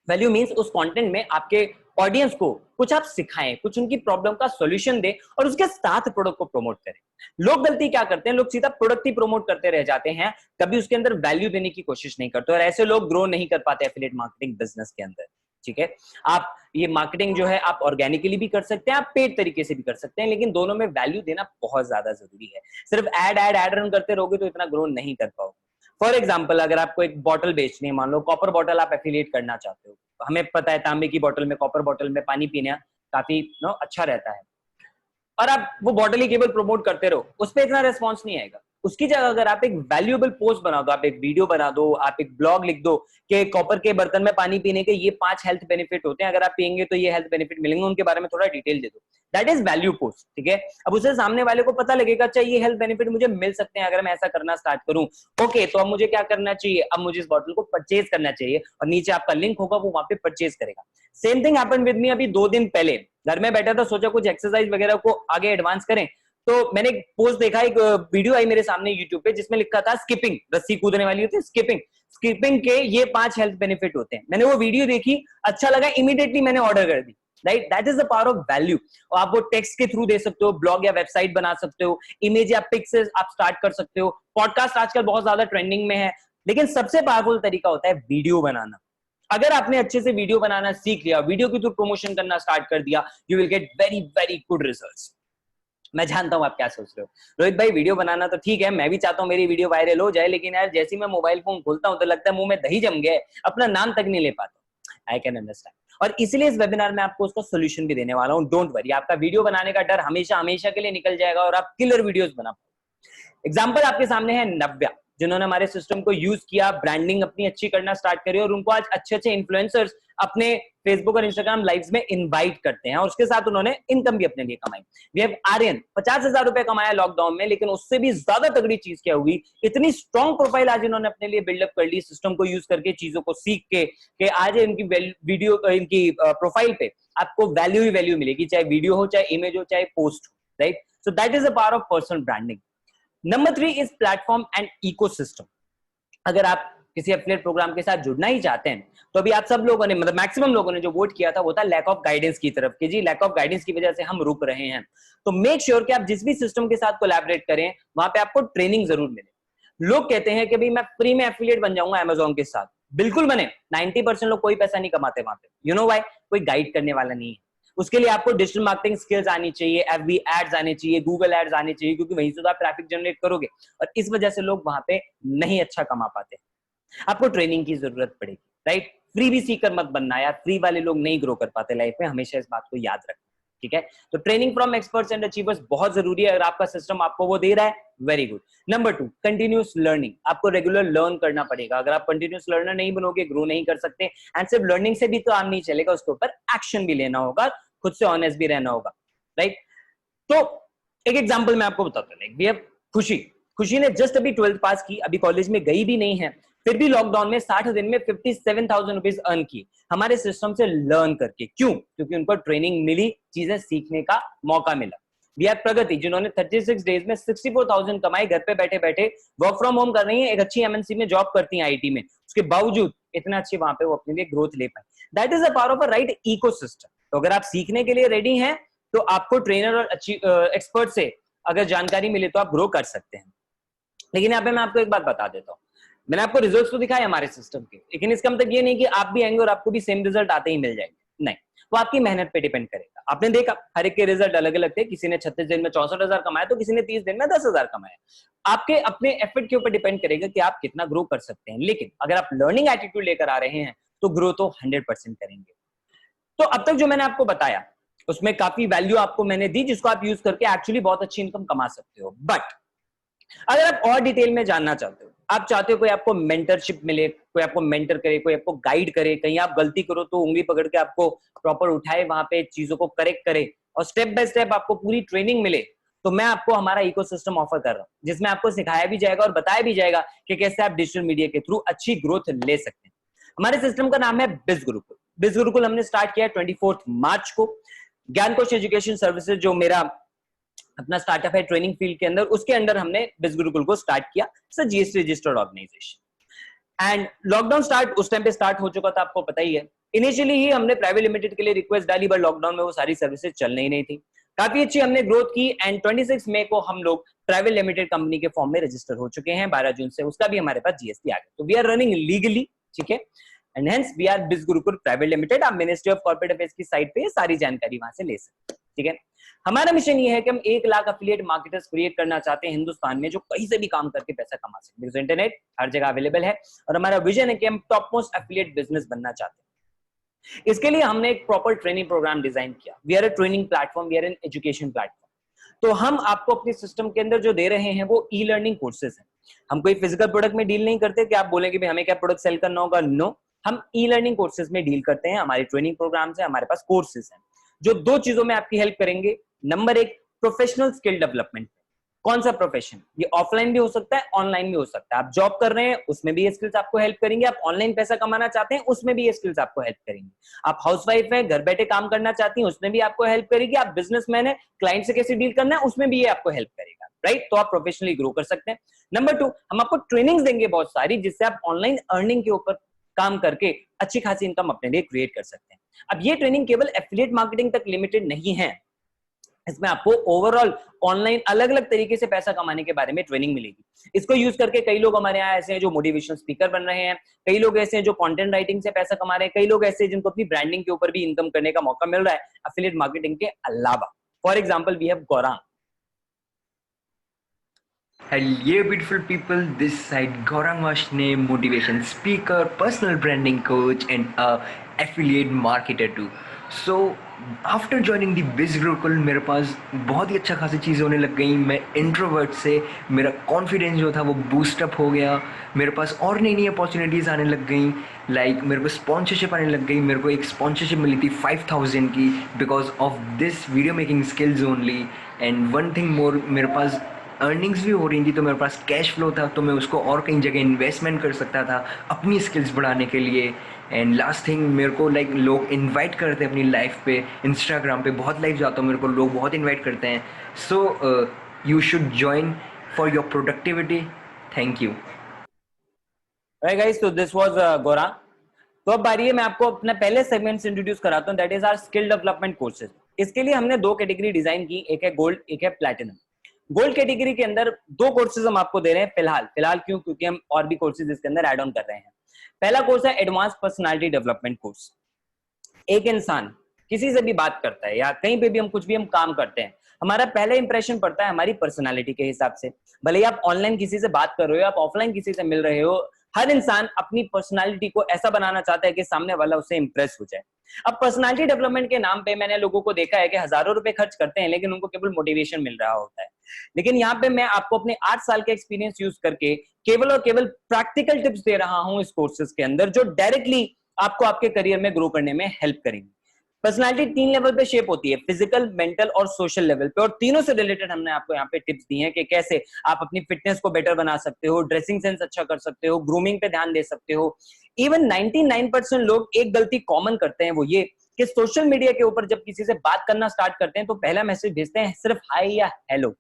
Value means उस कंटेंट में आपके ऑडियंस को कुछ आप सिखाएं, कुछ उनकी प्रॉब्लम का सॉल्यूशन दें और उसके साथ प्रोडक्ट को प्रमोट करें। लोग गलती क्या करते हैं, लोग सीधा प्रोडक्ट ही प्रमोट करते रह जाते हैं, कभी उसके अंदर वैल्यू देने की कोशिश नहीं करते, और ऐसे लोग ग्रो नहीं कर पाते एफिलिएट मार्केटिंग बिजनेस के अंदर, ठीक है। आप ये मार्केटिंग जो है आप ऑर्गेनिकली भी कर सकते हैं, आप पेड तरीके से भी कर सकते हैं, लेकिन दोनों में वैल्यू देना बहुत ज्यादा जरूरी है। सिर्फ एड रन करते रहोगे तो इतना ग्रो नहीं कर पाओगे। फॉर एग्जाम्पल, अगर आपको एक बॉटल बेचनी है, मान लो कॉपर बॉटल आप एफिलिएट करना चाहते हो, हमें पता है तांबे की बॉटल में, कॉपर बॉटल में पानी पीना काफी अच्छा रहता है, और आप वो बॉटल ही केवल प्रमोट करते रहो, उस पर इतना रेस्पॉन्स नहीं आएगा। उसकी जगह अगर आप एक वैल्यूएबल पोस्ट बना दो, आप एक वीडियो बना दो, आप एक ब्लॉग लिख दो कि कॉपर के बर्तन में पानी पीने के ये 5 हेल्थ बेनिफिट होते हैं, अगर आप पियेंगे तो ये हेल्थ बेनिफिट मिलेंगे, उनके बारे में थोड़ा डिटेल दे दो, दैट इज वैल्यू पोस्ट, ठीक है। अब उसे सामने वाले को पता लगेगा, अच्छा ये हेल्थ बेनिफिट मुझे मिल सकते हैं अगर मैं ऐसा करना स्टार्ट करूं, ओके, तो अब मुझे क्या करना चाहिए, अब मुझे इस बॉटल को परचेज करना चाहिए, और नीचे आपका लिंक होगा, वो वहां पे परचेज करेगा। Same thing happened with me, अभी 2 दिन पहले घर में बैठा था, सोचा कुछ एक्सरसाइज वगैरह को आगे एडवांस करें, तो मैंने एक पोस्ट देखा, एक वीडियो आई मेरे सामने यूट्यूब पे, जिसमें लिखा था स्किपिंग, रस्सी कूदने वाली होती है स्किपिंग के ये 5 हेल्थ बेनिफिट होते हैं। मैंने वो वीडियो देखी, अच्छा लगा, इमीडिएटली मैंने ऑर्डर कर दी, right. That is the power of value. और आप वो टेक्स्ट के थ्रू दे सकते हो, ब्लॉग या वेबसाइट बना सकते हो, इमेज या पिक से आप स्टार्ट कर सकते हो, पॉडकास्ट आजकल बहुत ज्यादा ट्रेंडिंग में है, लेकिन सबसे पावरफुल तरीका होता है वीडियो बनाना। अगर आपने अच्छे से वीडियो बनाना सीख लिया, वीडियो के थ्रू प्रमोशन करना स्टार्ट कर दिया, you will get very very good results. मैं जानता हूं आप क्या सोच रहे हो, रोहित भाई वीडियो बनाना तो ठीक है, मैं भी चाहता हूं मेरी वीडियो वायरल हो जाए, लेकिन यार जैसे मैं मोबाइल फोन खोलता हूं तो लगता है मुंह में दही जम गया है, अपना नाम तक नहीं ले पाता। आई कैन अंडरस्टैंड, और इसलिए इस वेबिनार में आपको उसका सोल्यूशन भी देने वाला हूं। डोंट वरी, आपका वीडियो बनाने का डर हमेशा हमेशा के लिए निकल जाएगा और आप किलर वीडियोस बना पाओगे। एग्जाम्पल आपके सामने है नव्या, जिन्होंने हमारे सिस्टम को यूज किया, ब्रांडिंग अपनी अच्छी करना स्टार्ट करी, और उनको आज अच्छे अच्छे इन्फ्लुएंसर्स अपने फेसबुक और इंस्टाग्राम लाइव्स में इनवाइट करते हैं, और उसके साथ उन्होंने इनकम भी अपने लिए कमाई। वी हैव आर्यन, 50,000 रुपए कमाया लॉकडाउन में, लेकिन उससे भी ज्यादा तगड़ी चीज क्या हुई, इतनी स्ट्रॉन्ग प्रोफाइल आज इन्होंने अपने लिए बिल्डअप कर ली, सिस्टम को यूज करके, चीजों को सीख के, कि आज इनकी वीडियो, इनकी प्रोफाइल पे आपको वैल्यू ही वैल्यू मिलेगी, चाहे वीडियो हो, चाहे इमेज हो, चाहे पोस्ट हो, right. So that is the power of personal branding. Number 3 is platform and ecosystem. अगर आप किसी एफिलिएट प्रोग्राम के साथ जुड़ना ही चाहते हैं, तो अभी आप सब लोगों ने, मतलब मैक्सिमम लोगों ने जो वोट किया था, वो था लैक ऑफ गाइडेंस की तरफ, कि जी लैक ऑफ गाइडेंस की वजह से हम रुक रहे हैं। तो मेक श्योर कि आप जिस भी सिस्टम के साथ कोलैबोरेट करें, वहां पे आपको ट्रेनिंग जरूर मिले। लोग कहते हैं कि भाई मैं फ्री में एफिलिएट बन जाऊंगा अमेजोन के साथ, बिल्कुल बने, 90% लोग कोई पैसा नहीं कमाते वहां पे। You know why? कोई गाइड करने वाला नहीं है। उसके लिए आपको डिजिटल मार्केटिंग स्किल्स आनी चाहिए, एफबी एड्स आने चाहिए, गूगल एड्स आने चाहिए, क्योंकि वहीं से तो आप ट्रैफिक जनरेट करोगे, और इस वजह से लोग वहां पे नहीं अच्छा कमा पाते। आपको ट्रेनिंग की जरूरत पड़ेगी, राइट। फ्री भी सीकर मत बनना यार, फ्री वाले लोग नहीं ग्रो कर पाते लाइफ में, हमेशा इस बात को याद रखना, ठीक है। तो training from experts and achievers बहुत जरूरी है, अगर आपका सिस्टम आपको वो दे रहा है, very good. Number 2, continuous learning. आपको रेगुलर लर्न करना पड़ेगा, अगर आप कंटिन्यूस लर्नर नहीं बनोगे, ग्रो नहीं कर सकते। एंड सिर्फ लर्निंग से भी तो काम नहीं चलेगा, उसके ऊपर एक्शन भी लेना होगा, खुद से ऑनेस्ट भी रहना होगा, राइट। तो एक एग्जांपल मैं आपको बताता हूं, वी हैव खुशी ने जस्ट अभी 12th पास की, अभी कॉलेज में गई भी नहीं है, फिर भी लॉकडाउन में 60 दिन में 57,000 रुपीज अर्न की, हमारे सिस्टम से लर्न करके। क्यों? क्योंकि उनको ट्रेनिंग मिली, चीजें सीखने का मौका मिला। वी आर प्रगति, जिन्होंने 36 डेज में 64,000 कमाई, घर पे बैठे बैठे वर्क फ्रॉम होम कर रही है, एक अच्छी एमएनसी में जॉब करती है आईटी में, उसके बावजूद इतना अच्छी वहां पे वो अपने लिए ग्रोथ ले पाए। That is the power of a right ecosystem. तो अगर आप सीखने के लिए रेडी हैं, तो आपको ट्रेनर और अच्छी एक्सपर्ट से अगर जानकारी मिले तो आप ग्रो कर सकते हैं। लेकिन यहाँ पे मैं आपको एक बात बता देता हूँ, मैंने आपको रिजल्ट्स तो दिखाए हमारे सिस्टम के, लेकिन इसका मतलब ये नहीं कि आप भी आएंगे और आपको भी सेम रिजल्ट आते ही मिल जाएंगे, नहीं, वो आपकी मेहनत पे डिपेंड करेगा। आपने देखा हर एक के रिजल्ट अलग अलग थे, किसी ने 36 दिन में 64,000 कमाया, तो किसी ने 30 दिन में 10,000 कमाया। आपके अपने एफर्ट के ऊपर डिपेंड करेगा कि आप कितना ग्रो कर सकते हैं। लेकिन अगर आप लर्निंग एटीट्यूड लेकर आ रहे हैं, तो ग्रो तो 100% करेंगे। तो अब तक जो मैंने आपको बताया, उसमें काफी वैल्यू आपको मैंने दी, जिसको आप यूज करके एक्चुअली बहुत अच्छी इनकम कमा सकते हो। बट अगर आप और डिटेल में जानना चाहते हो, आप चाहते हो कोई आपको मेंटरशिप मिले, कोई आपको मेंटर करे, कोई आपको गाइड करे, कहीं आप गलती करो तो उंगली पकड़ के आपको प्रॉपर उठाए, वहां पे चीजों को करेक्ट करे, और स्टेप बाय स्टेप आपको पूरी ट्रेनिंग मिले, तो मैं आपको हमारा इकोसिस्टम ऑफर कर रहा हूँ, जिसमें आपको सिखाया भी जाएगा और बताया भी जाएगा कि कैसे आप डिजिटल मीडिया के थ्रू अच्छी ग्रोथ ले सकते हैं। हमारे सिस्टम का नाम है बिज गुरुकुल। बिज गुरुकुल हमने स्टार्ट किया 24 मार्च को। ज्ञान कोश एजुकेशन सर्विसेज जो मेरा अपना स्टार्टअप है ट्रेनिंग फील्ड के अंदर, उसके अंदर हमने बिज गुरुकुल को स्टार्ट किया। GST registered organisation. And lockdown start उस टाइम पे स्टार्ट हो चुका था, आपको पता ही है। इनिशियली ही हमने प्राइवेट लिमिटेड के लिए रिक्वेस्ट डाली, बट लॉकडाउन में वो सारी सर्विसेज चल ही नहीं थी। काफी अच्छी हमने ग्रोथ की एंड 26 मई को हम लोग प्राइवेट लिमिटेड कंपनी के फॉर्म में रजिस्टर हो चुके हैं। 12 जून से उसका भी हमारे पास जीएसटी आ गया। तो वी आर रनिंग लीगली, ठीक है, एंड हेंस वी आर बिज गुरुकुल प्राइवेट लिमिटेड। आप मिनिस्ट्री ऑफ कॉर्पोरेट अफेयर्स की साइट पे सारी जानकारी वहां से ले सकते हैं, ठीक है। हमारा मिशन ये है कि हम 1 लाख एफिलिएट मार्केटर्स क्रिएट करना चाहते हैं हिंदुस्तान में, जो कहीं से भी काम करके पैसा कमा सके, बिकॉज़ इंटरनेट हर जगह अवेलेबल है। और हमारा विजन है कि हम टॉप मोस्ट एफिलिएट बिजनेस बनना चाहते हैं। इसके लिए हमने एक प्रॉपर ट्रेनिंग प्रोग्राम डिजाइन किया। We are a training platform, we are an education platform. तो हम आपको अपने सिस्टम के अंदर जो दे रहे हैं वो ई लर्निंग कोर्सेज हैं। हम कोई फिजिकल प्रोडक्ट में डील नहीं करते कि आप बोलेंगे भाई हमें क्या प्रोडक्ट सेल करना होगा। नो, हम ई लर्निंग कोर्सेज में डील करते हैं। हमारे ट्रेनिंग प्रोग्राम्स हैं, हमारे पास कोर्सेज हैं जो 2 चीजों में आपकी हेल्प करेंगे। Number 1, professional skill development. कौन सा प्रोफेशन? ये ऑफलाइन भी हो सकता है, ऑनलाइन भी हो सकता है। आप जॉब कर रहे हैं उसमें भी ये स्किल्स आपको हेल्प करेंगे। आप ऑनलाइन पैसा कमाना चाहते हैं उसमें भी ये स्किल्स आपको हेल्प करेंगे। आप हाउसवाइफ हैं, घर बैठे काम करना चाहती हैं, उसमें भी आपको हेल्प करेगी। आप बिजनेसमैन है, क्लाइंट से कैसे डील करना है उसमें भी ये आपको हेल्प करेगा, राइट। तो आप प्रोफेशनली ग्रो कर सकते हैं। नंबर 2, हम आपको ट्रेनिंग्स देंगे बहुत सारी, जिससे आप ऑनलाइन अर्निंग के ऊपर काम करके अच्छी खासी इनकम अपने लिए क्रिएट कर सकते हैं। अब ये ट्रेनिंग केवल एफिलिएट मार्केटिंग तक लिमिटेड नहीं है। इसमें आपको ओवरऑल ऑनलाइन अलग अलग तरीके से पैसा कमाने के बारे में ट्रेनिंग मिलेगी। इसको यूज करके कई लोग हमारे यहाँ ऐसे हैं जो मोटिवेशनल स्पीकर बन रहे हैं, कई लोग ऐसे हैं जो कंटेंट राइटिंग से पैसा कमा रहे हैं, कई लोग ऐसे हैं जिनको अपनी ब्रांडिंग के ऊपर भी इनकम करने का मौका मिल रहा है एफिलिएट मार्केटिंग के अलावा। For example we have Gaurang. Hello beautiful people, this side Gaurang Vashne, motivation speaker, personal branding coach and a affiliate marketer too. So after joining the Biz Gurukul मेरे पास बहुत ही अच्छा खासी चीज़ें होने लग गई। मैं इंट्रोवर्ट से मेरा कॉन्फिडेंस जो था वो बूस्टअप हो गया। मेरे पास और नई नई अपॉर्चुनिटीज़ आने लग गई। लाइक मेरे को स्पॉन्सरशिप आने लग गई। मेरे को एक स्पॉन्सरशिप मिली थी 5000 की because of this video making skills only. And one thing more, मेरे पास अर्निंग्स भी हो रही थी, तो मेरे पास कैश फ्लो था, तो मैं उसको और कई जगह इन्वेस्टमेंट कर सकता था अपनी स्किल्स बढ़ाने के लिए। एंड लास्ट थिंग, मेरे को लाइक लोग इनवाइट करते हैं अपनी लाइफ पे, इंस्टाग्राम पे बहुत लाइव जाता हूँ, मेरे को लोग बहुत इनवाइट करते हैं। So you should join for your productivity. Thank you. Right guys, तो दिस वाज गौरांग। तो अब बारी है मैं आपको अपने पहले सेगमेंट से इंट्रोड्यूस कराता हूँ, that is our skill development courses. इसके लिए हमने 2 कैटेगरी डिजाइन की, एक है गोल्ड, एक है प्लैटिनम। गोल्ड कैटेगरी के अंदर 2 कोर्सेज हम आपको दे रहे हैं फिलहाल क्यों? क्योंकि हम और भी कोर्सेज इसके अंदर ऐड ऑन कर रहे हैं। पहला कोर्स है एडवांस पर्सनालिटी डेवलपमेंट कोर्स। एक इंसान किसी से भी बात करता है या कहीं पे भी हम कुछ भी हम काम करते हैं, हमारा पहला इंप्रेशन पड़ता है हमारी पर्सनालिटी के हिसाब से। भले ही आप ऑनलाइन किसी से बात कर रहे हो, आप ऑफलाइन किसी से मिल रहे हो, हर इंसान अपनी पर्सनालिटी को ऐसा बनाना चाहता है कि सामने वाला उससे इंप्रेस हो जाए। अब पर्सनालिटी डेवलपमेंट के नाम पे मैंने लोगों को देखा है कि हजारों रुपए खर्च करते हैं, लेकिन उनको केवल मोटिवेशन मिल रहा होता है। लेकिन यहाँ पे मैं आपको अपने 8 साल के एक्सपीरियंस यूज करके केवल और केवल प्रैक्टिकल टिप्स दे रहा हूं इस कोर्सेज के अंदर, जो डायरेक्टली आपको आपके करियर में ग्रो करने में हेल्प करेंगे। पर्सनालिटी 3 लेवल पे शेप होती है, फिजिकल, मेंटल और सोशल लेवल पे, और तीनों से रिलेटेड हमने आपको यहाँ पे टिप्स दी हैं कि कैसे आप अपनी फिटनेस को बेटर बना सकते हो, ड्रेसिंग सेंस अच्छा कर सकते हो, ग्रूमिंग पे ध्यान दे सकते हो। इवन 99% लोग एक गलती कॉमन करते हैं, वो ये कि सोशल मीडिया के ऊपर जब किसी से बात करना स्टार्ट करते हैं तो पहला मैसेज भेजते हैं सिर्फ हाय या हेलो।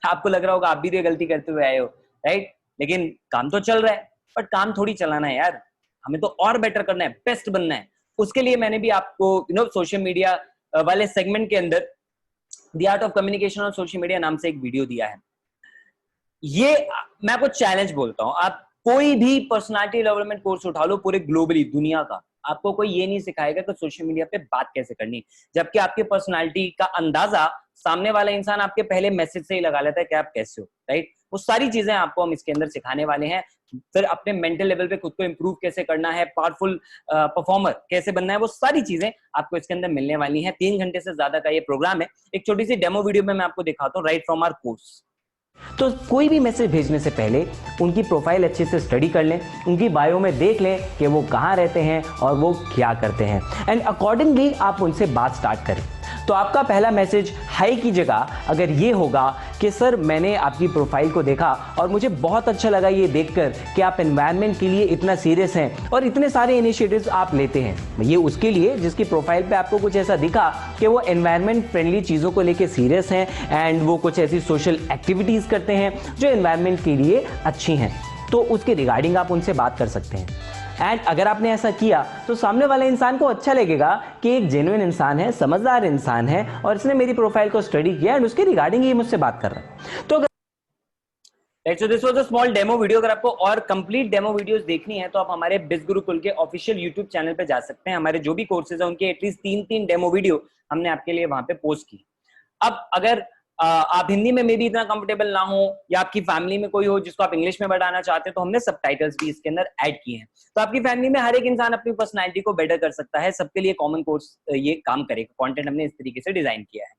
आपको लग रहा होगा आप भी तो ये गलती करते हुए आए हो, राइट। लेकिन काम तो चल रहा है, बट काम थोड़ी चलाना है यार, हमें तो और बेटर करना है, बेस्ट बनना है। उसके लिए मैंने भी आपको सोशल मीडिया वाले सेगमेंट के अंदर द आर्ट ऑफ कम्युनिकेशन और सोशल मीडिया नाम से एक वीडियो दिया है। ये मैं आपको चैलेंज बोलता हूं, आप कोई भी पर्सनालिटी डेवलपमेंट कोर्स उठा लो पूरे ग्लोबली दुनिया का, आपको कोई ये नहीं सिखाएगा कि सोशल मीडिया पे बात कैसे करनी, जबकि आपकी पर्सनालिटी का अंदाजा सामने वाला इंसान आपके पहले मैसेज से ही लगा लेता है कि आप कैसे हो, राइट। वो सारी चीजें आपको हम इसके अंदर सिखाने वाले हैं। फिर अपने मेंटल लेवल पे खुद को इंप्रूव कैसे करना है, पावरफुल परफॉर्मर कैसे बनना है, वो सारी चीजें आपको इसके अंदर मिलने वाली हैं। 3 घंटे से ज्यादा का ये प्रोग्राम है। एक छोटी सी डेमो वीडियो में मैं आपको दिखाता हूँ राइट फ्रॉम आवर कोर्स। तो कोई भी मैसेज भेजने से पहले उनकी प्रोफाइल अच्छे से स्टडी कर लें, उनकी बायो में देख लें कि वो कहाँ रहते हैं और वो क्या करते हैं, एंड अकॉर्डिंगली आप उनसे बात स्टार्ट करें। तो आपका पहला मैसेज हाई की जगह अगर ये होगा कि सर मैंने आपकी प्रोफाइल को देखा और मुझे बहुत अच्छा लगा ये देखकर कि आप एनवायरनमेंट के लिए इतना सीरियस हैं और इतने सारे इनिशिएटिव्स आप लेते हैं। ये उसके लिए जिसकी प्रोफाइल पे आपको कुछ ऐसा दिखा कि वो एनवायरनमेंट फ्रेंडली चीज़ों को लेके सीरियस हैं एंड वो कुछ ऐसी सोशल एक्टिविटीज़ करते हैं जो एनवायरनमेंट के लिए अच्छी हैं, तो उसके रिगार्डिंग आप उनसे बात कर सकते हैं। एंड अगर आपने ऐसा किया तो सामने वाले इंसान को अच्छा लगेगा कि एक जेन्युइन इंसान है, समझदार इंसान है और इसने मेरी प्रोफाइल को स्टडी किया एंड उसके रिगार्डिंग ही मुझसे बात कर रहा है। तो so this was a small demo video. अगर आपको और कंप्लीट डेमो वीडियोस देखनी है तो आप हमारे बिज गुरुकुल के ऑफिशियल यूट्यूब चैनल पे जा सकते हैं। हमारे जो भी कोर्सेज हैं उनके एटलीस्ट 3-3 डेमो वीडियो हमने आपके लिए वहां पे पोस्ट की। अब अगर आप हिंदी में मे भी इतना कंफर्टेबल ना हो या आपकी फैमिली में कोई हो जिसको आप इंग्लिश में बढ़ाना चाहते हैं तो हमने सबटाइटल्स भी इसके अंदर ऐड किए हैं। तो आपकी फैमिली में हर एक इंसान अपनी पर्सनैलिटी को बेटर कर सकता है, सबके लिए कॉमन कोर्स ये काम करेगा। कंटेंट हमने इस तरीके से डिजाइन किया है।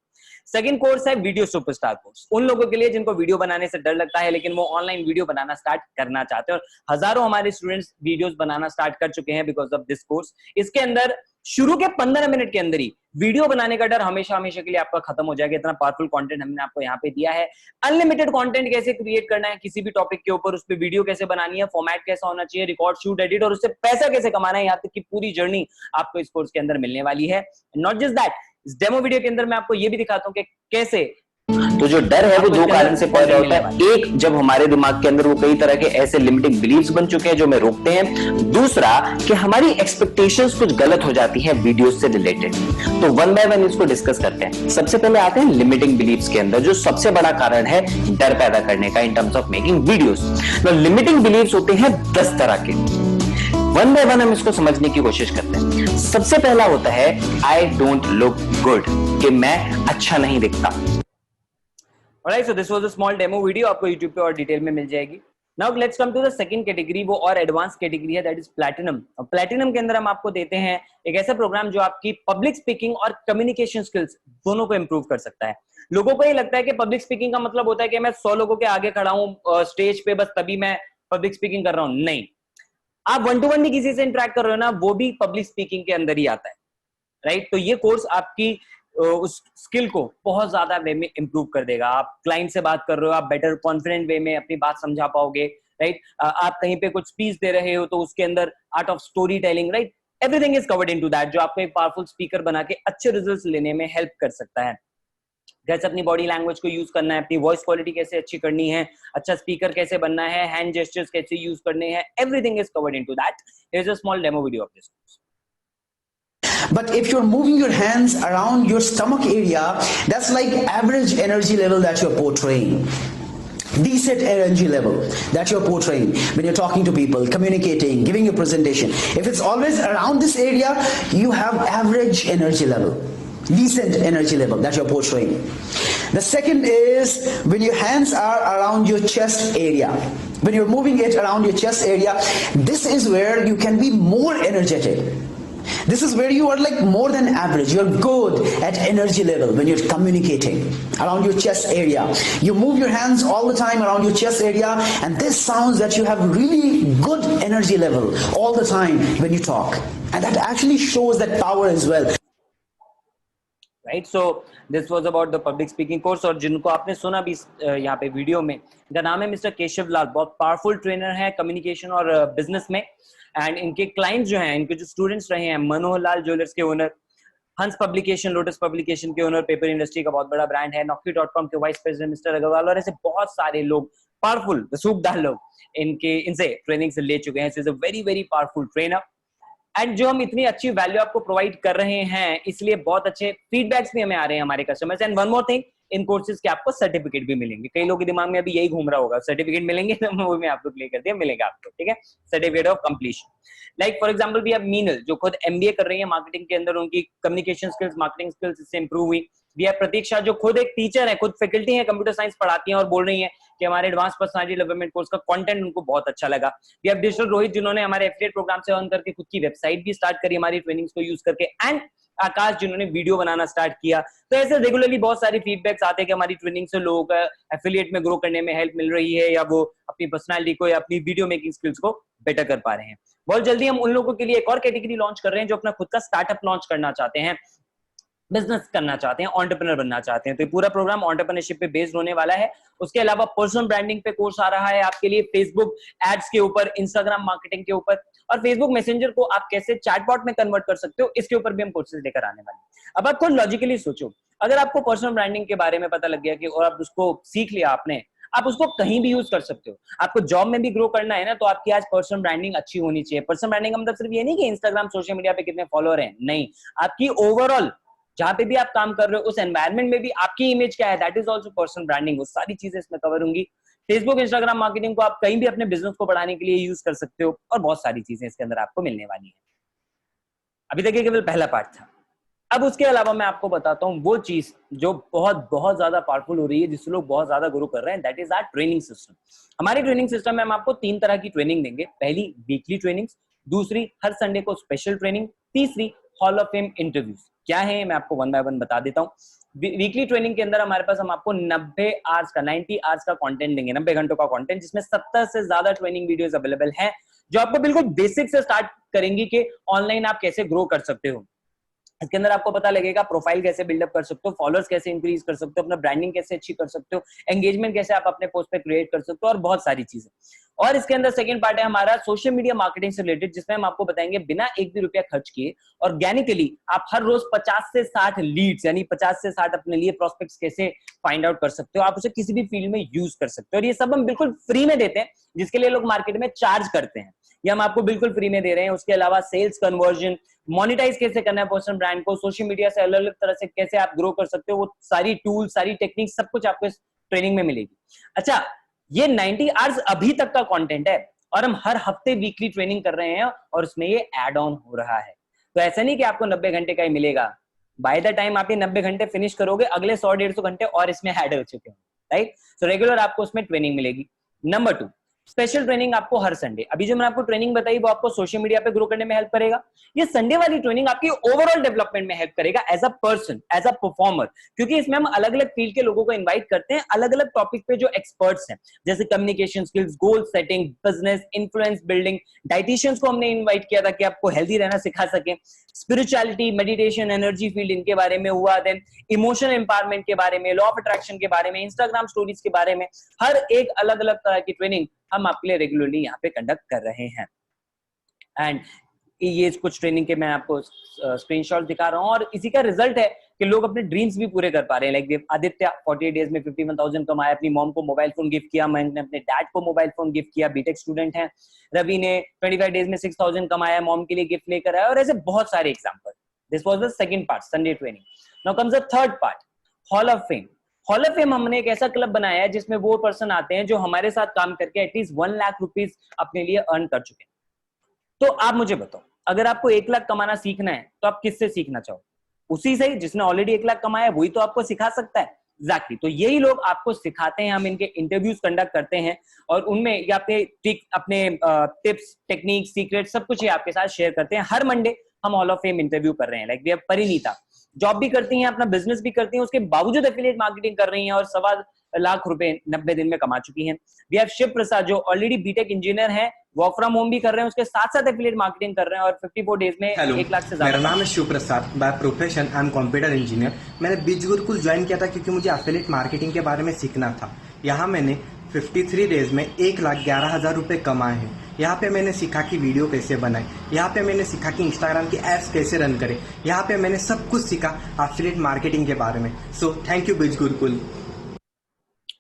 सेकंड कोर्स है वीडियो सुपरस्टार कोर्स, उन लोगों के लिए जिनको वीडियो बनाने से डर लगता है लेकिन वो ऑनलाइन वीडियो बनाना स्टार्ट करना चाहते हैं और हजारों हमारे स्टूडेंट्स वीडियोस बनाना स्टार्ट कर चुके हैं बिकॉज ऑफ दिस कोर्स। इसके अंदर शुरू के 15 मिनट के अंदर ही वीडियो बनाने का डर हमेशा हमेशा के लिए आपका खत्म हो जाएगा। इतना पावरफुल कंटेंट हमने आपको यहाँ पे दिया है। अनलिमिटेड कंटेंट कैसे क्रिएट करना है किसी भी टॉपिक के ऊपर, उस पर वीडियो कैसे बनानी है, फॉर्मेट कैसा होना चाहिए, रिकॉर्ड शूट एडिट और उससे पैसा कैसे कमाना है, यहाँ तक की पूरी जर्नी आपको इस कोर्स के अंदर मिलने वाली है। नॉट जस्ट दैट, इस डेमो वीडियो के अंदर मैं आपको ये भी दिखाता हूँ कि कैसे तो जो डर है वो दो कारण से पैदा होता है। एक, जब हमारे दिमाग के अंदर वो कई तरह के ऐसे लिमिटिंग बिलीव्स बन चुके हैं जो हमें रोकते हैं। दूसरा कि हमारी एक्सपेक्टेशंस कुछ गलत हो जाती हैं वीडियोस से रिलेटेड। तो वन बाय वन इसको डिस्कस करते हैं। सबसे पहले आते हैं लिमिटिंग बिलीव्स के अंदर, जो सबसे बड़ा कारण है डर पैदा करने का in terms of making videos. Limiting beliefs होते हैं 10 तरह के। वन बाय वन हम इसको समझने की कोशिश करते हैं। सबसे पहला होता है आई डोंट लुक गुड, कि मैं अच्छा नहीं दिखता। Alright, so this was a small demo video, आपको YouTube पे और डिटेल में मिल जाएगी। Now let's come to the second category, वो और एडवांस कैटेगरी है, that is platinum। और platinum के अंदर हम आपको देते हैं एक ऐसा प्रोग्राम जो आपकी पब्लिक स्पीकिंग और कम्युनिकेशन स्किल्स दोनों को इंप्रूव कर सकता है। लोगों को ये लगता है कि पब्लिक स्पीकिंग का मतलब होता है कि मैं 100 लोगों के आगे खड़ा हूँ स्टेज पे, बस तभी मैं पब्लिक स्पीकिंग कर रहा हूँ। नहीं, आप 1-to-1 भी किसी से इंटरेक्ट कर रहे हो ना, वो भी पब्लिक स्पीकिंग के अंदर ही आता है। राइट, तो ये कोर्स आपकी उस स्किल को बहुत ज्यादा वे में इंप्रूव कर देगा। आप क्लाइंट से बात कर रहे हो, आप बेटर कॉन्फिडेंट वे में अपनी बात समझा पाओगे। राइट, आप कहीं पे कुछ स्पीच दे रहे हो तो उसके अंदर art of story telling, right, everything is covered into that, जो आपको एक पावरफुल स्पीकर बना के अच्छे रिजल्ट्स लेने में हेल्प कर सकता है। कैसे अपनी बॉडी लैंग्वेज को यूज करना है, अपनी वॉइस क्वालिटी कैसे अच्छी करनी है, अच्छा स्पीकर कैसे बनना है, हैंड जेस्चर्स कैसे यूज करने हैं, everything is covered into that. Here is a small demo video of this course. But if you're moving your hands around your stomach area, that's like average energy level that you're portraying. Decent energy level that you're portraying when you're talking to people, communicating, giving a presentation. If it's always around this area, you have average energy level. Decent energy level that you're portraying. The second is when your hands are around your chest area. When you're moving it around your chest area, this is where you can be more energetic. This is where you are like more than average. You're good at energy level when you're communicating around your chest area. You move your hands all the time around your chest area, and this sounds that you have really good energy level all the time when you talk. And that actually shows that power as well. Right, so this was about the public speaking course. और जिनको आपने सुना भी यहाँ पे वीडियो में, इनका नाम है मिस्टर केशव लाल। बहुत पावरफुल ट्रेनर है कम्युनिकेशन और बिजनेस में। एंड इनके क्लाइंट्स जो हैं, इनके जो स्टूडेंट्स रहे हैं, मनोहर लाल ज्वेलर्स के ओनर, हंस पब्लिकेशन, लोटस पब्लिकेशन के ओनर, पेपर इंडस्ट्री का बहुत बड़ा ब्रांड है, Naukri.com के वाइस प्रेसिडेंट मिस्टर अग्रवाल, और ऐसे बहुत सारे लोग, पावरफुल रसूखदार लोग इनसे ट्रेनिंग ले चुके हैं। Is a very very powerful trainer. And जो हम इतनी अच्छी वैल्यू आपको प्रोवाइड कर रहे हैं, इसलिए बहुत अच्छे फीडबैक्स भी हमें आ रहे हैं हमारे customers. And one more thing, in courses के आपको सर्टिफिकेट भी मिलेंगे। कई लोगों के दिमाग में अभी यही घूम रहा होगा, सर्टिफिकेट मिलेंगे, तो वो मैं आपको क्लियर कर दिया, मिलेगा आपको, ठीक है, certificate of completion. Like for example भी आप मीनल जो खुद एमबीए कर रही है मार्केटिंग के अंदर, उनकी कम्युनिकेशन स्किल्स, मार्केटिंग स्किल्स इससे इंप्रूव हुई। भी है प्रतीक्षा जो खुद एक टीचर है, खुद फैकल्टी है, कंप्यूटर साइंस पढ़ाती हैं और बोल रही हैं कि हमारे एडवांस पर्सनालिटी डेवलपमेंट कोर्स का कंटेंट उनको बहुत अच्छा लगा। भी अब डिजिटल रोहित जिन्होंने हमारे एफिलिएट प्रोग्राम से अर्न करके खुद की वेबसाइट भी स्टार्ट करी हमारी ट्रेनिंग्स को यूज करके। एंड आकाश जिन्होंने वीडियो बनाना स्टार्ट किया। तो ऐसे रेगुलरली बहुत सारी फीडबैक्स आते हैं कि हमारी ट्रेनिंग से लोगों का एफिलिएट में ग्रो करने में हेल्प मिल रही है, या वो अपनी पर्सनालिटी को या अपनी वीडियो मेकिंग स्किल्स को बेटर कर पा रहे हैं। बहुत जल्दी हम उन लोगों के लिए एक और कैटेगरी लॉन्च कर रहे हैं जो अपना खुद का स्टार्टअप लॉन्च करना चाहते हैं। बिजनेस करना चाहते हैं, एंटरप्रेन्योर बनना चाहते हैं, तो ये पूरा प्रोग्राम एंटरप्रेन्योरशिप पे बेस्ड होने वाला है। उसके अलावा पर्सनल ब्रांडिंग पे कोर्स आ रहा है आपके लिए, फेसबुक एड्स के ऊपर, इंस्टाग्राम मार्केटिंग के ऊपर, और फेसबुक मैसेंजर को आप कैसे चैटबॉट में कन्वर्ट कर सकते हो, इसके ऊपर भी हम कोर्सेज लेकर आने वाले हैं। अब आप खुद लॉजिकली सोचो, अगर आपको पर्सनल ब्रांडिंग के बारे में पता लग गया कि और आप उसको सीख लिया आपने, आप उसको कहीं भी यूज कर सकते हो। आपको जॉब में भी ग्रो करना है ना, तो आपकी आज पर्सनल ब्रांडिंग अच्छी होनी चाहिए। पर्सनल ब्रांडिंग का मतलब सिर्फ ये नहीं कि इंस्टाग्राम सोशल मीडिया पे कितने फॉलोअर हैं, नहीं, आपकी ओवरऑल जहां पे भी आप काम कर रहे हो उस एनवायरनमेंट में भी आपकी इमेज क्या है, that is also personal branding. वो सारी चीजें इसमें कवर होंगी। फेसबुक इंस्टाग्राम मार्केटिंग को आप कहीं भी अपने बिजनेस को बढ़ाने के लिए यूज कर सकते हो, और बहुत सारी चीजें इसके अंदर आपको मिलने वाली है। अभी तक ये केवल पहला पार्ट था। अब उसके अलावा मैं आपको बताता हूँ वो चीज जो बहुत बहुत ज्यादा पावरफुल हो रही है, जिससे लोग बहुत ज्यादा ग्रो कर रहे हैं, that is our training system. हमारी ट्रेनिंग सिस्टम में हम आपको 3 तरह की ट्रेनिंग देंगे। पहली वीकली ट्रेनिंग्स, दूसरी हर संडे को स्पेशल ट्रेनिंग, तीसरी हॉल ऑफ फेम इंटरव्यूज। क्या है मैं आपको 1 बाय 1 बता देता हूँ। वीकली ट्रेनिंग के अंदर हमारे पास हम आपको 90 आवर्स का 90 आवर्स का कंटेंट देंगे, 90 घंटों का कंटेंट, जिसमें 70 से ज्यादा ट्रेनिंग वीडियोस अवेलेबल हैं, जो आपको बिल्कुल बेसिक से स्टार्ट करेंगी कि ऑनलाइन आप कैसे ग्रो कर सकते हो। इसके अंदर आपको पता लगेगा प्रोफाइल कैसे बिल्डअप कर सकते हो, फॉलोअर्स कैसे इंक्रीज कर सकते हो, अपना ब्रांडिंग कैसे अच्छी कर सकते हो, एंगेजमेंट कैसे आप अपने पोस्ट पे क्रिएट कर सकते हो, और बहुत सारी चीजें। और इसके अंदर सेकंड पार्ट है हमारा सोशल मीडिया मार्केटिंग से रिलेटेड, जिसमें हम आपको बताएंगे बिना एक भी रुपया खर्च किए ऑर्गेनिकली आप हर रोज 50 से 60 लीड्स, यानी 50 से 60 अपने लिए प्रोस्पेक्ट्स कैसे फाइंड आउट कर सकते हो, आप उसे किसी भी फील्ड में यूज कर सकते हो। और ये सब हम बिल्कुल फ्री में देते हैं, जिसके लिए लोग मार्केट में चार्ज करते हैं, ये हम आपको बिल्कुल फ्री में दे रहे हैं। उसके अलावा सेल्स कन्वर्जन, मोनेटाइज कैसे करना है पर्सनल ब्रांड को, सोशल मीडिया से अलग अलग तरह से कैसे आप ग्रो कर सकते हो, वो सारी टूल, सारी टेक्निक, सब कुछ आपको इस ट्रेनिंग में मिलेगी। अच्छा, ये 90 आवर्स अभी तक का कंटेंट है, और हम हर हफ्ते वीकली ट्रेनिंग कर रहे हैं, और उसमें ये एड ऑन हो रहा है। तो ऐसा नहीं कि आपको 90 घंटे का ही मिलेगा, बाय द टाइम आप ये 90 घंटे फिनिश करोगे, अगले 100-150 घंटे और इसमें ऐड हो चुके हैं, राइट। सो रेगुलर आपको उसमें ट्रेनिंग मिलेगी। नंबर 2, स्पेशल ट्रेनिंग आपको हर संडे। अभी जो मैंने आपको ट्रेनिंग बताई वो आपको सोशल मीडिया पे ग्रो करने में हेल्प करेगा। ये संडे वाली ट्रेनिंग आपकी ओवरऑल डेवलपमेंट में हेल्प करेगा as a person, as a performer, क्योंकि इसमें हम अलग अलग फील्ड के लोगों को इनवाइट करते हैं, अलग अलग टॉपिक पे जो एक्सपर्ट्स हैं, जैसे communication skills, goal setting, business, influence building. Dietitians को हमने इन्वाइट किया था कि आपको हेल्दी रहना सिखा सके। स्पिरिचुअलिटी, मेडिटेशन, एनर्जी फील्ड, इनके बारे में हुआ। देन इमोशनल एम्पावरमेंट के बारे में, लॉ ऑफ अट्रैक्शन के बारे में, इंस्टाग्राम स्टोरीज के बारे में, हर एक अलग अलग तरह की ट्रेनिंग हम आपके लिए रेगुलरली यहाँ पे कंडक्ट कर रहे हैं। एंड ये कुछ ट्रेनिंग के मैं आपको स्क्रीनशॉट दिखा रहा हूँ, और इसी का रिजल्ट है कि लोग अपने ड्रीम्स भी पूरे कर पा रहे हैं। लाइक आदित्य 48 डेज में 51,000 कमाया, अपनी मॉम को मोबाइल फोन गिफ्ट किया, मैंने अपने डैड को मोबाइल फोन गिफ्ट किया, बीटेक स्टूडेंट हैं। रवि ने 25 डेज में 6,000 कमाया, मॉम के लिए गिफ्ट लेकर आया, और ऐसे बहुत सारे example. This was the second part, Sunday training. Now comes the third part, hall of fame. Hall of fame हमने एक ऐसा क्लब बनाया है जिसमें वो पर्सन आते हैं जो हमारे साथ काम करके एटलीस्ट 1 लाख रुपीज अपने लिए अर्न कर चुके हैं। तो आप मुझे बताओ, अगर आपको 1 लाख कमाना सीखना है तो आप किससे सीखना चाहो? उसी से जिसने ऑलरेडी 1 लाख कमाया, वही तो आपको सिखा सकता है। एग्जैक्टली, तो यही लोग आपको सिखाते हैं। हम इनके इंटरव्यूज कंडक्ट करते हैं, और उनमें ये आपके टिप्स, टेक्निक, सीक्रेट सब कुछ ये आपके साथ शेयर करते हैं। हर मंडे हम हॉल ऑफ फेम इंटरव्यू कर रहे हैं। लाइक वी हैव परिनीता, जॉब भी करती हैं, अपना बिजनेस भी करती हैं, उसके बावजूद एफिलिएट मार्केटिंग कर रही हैं, और 1.25 लाख रुपए 90 दिन में कमा चुकी हैं। वी हैव शिव प्रसाद, जो ऑलरेडी बीटेक इंजीनियर हैं, वर्क फ्रॉम होम भी कर रहे हैं, उसके साथ साथ एफिलिएट मार्केटिंग कर रहे हैं, और 54 डेज में 1 लाख से ज्यादा। मेरा नाम है Shiv Prasad, by profession I am computer engineer. मैंने बीज गुरुकुल ज्वाइन किया था क्योंकि मुझे एफिलिएट मार्केटिंग के बारे में सीखना था। यहाँ मैंने 53 डेज में 1,11,000 रुपए कमाए हैं। यहाँ पे मैंने सीखा कि वीडियो कैसे बनाए, यहाँ पे मैंने सीखा कि इंस्टाग्राम की एप्स कैसे रन करें, यहाँ पे मैंने सब कुछ सीखा एफिलिएट मार्केटिंग के बारे में। सो थैंक यू बीज Gurukul.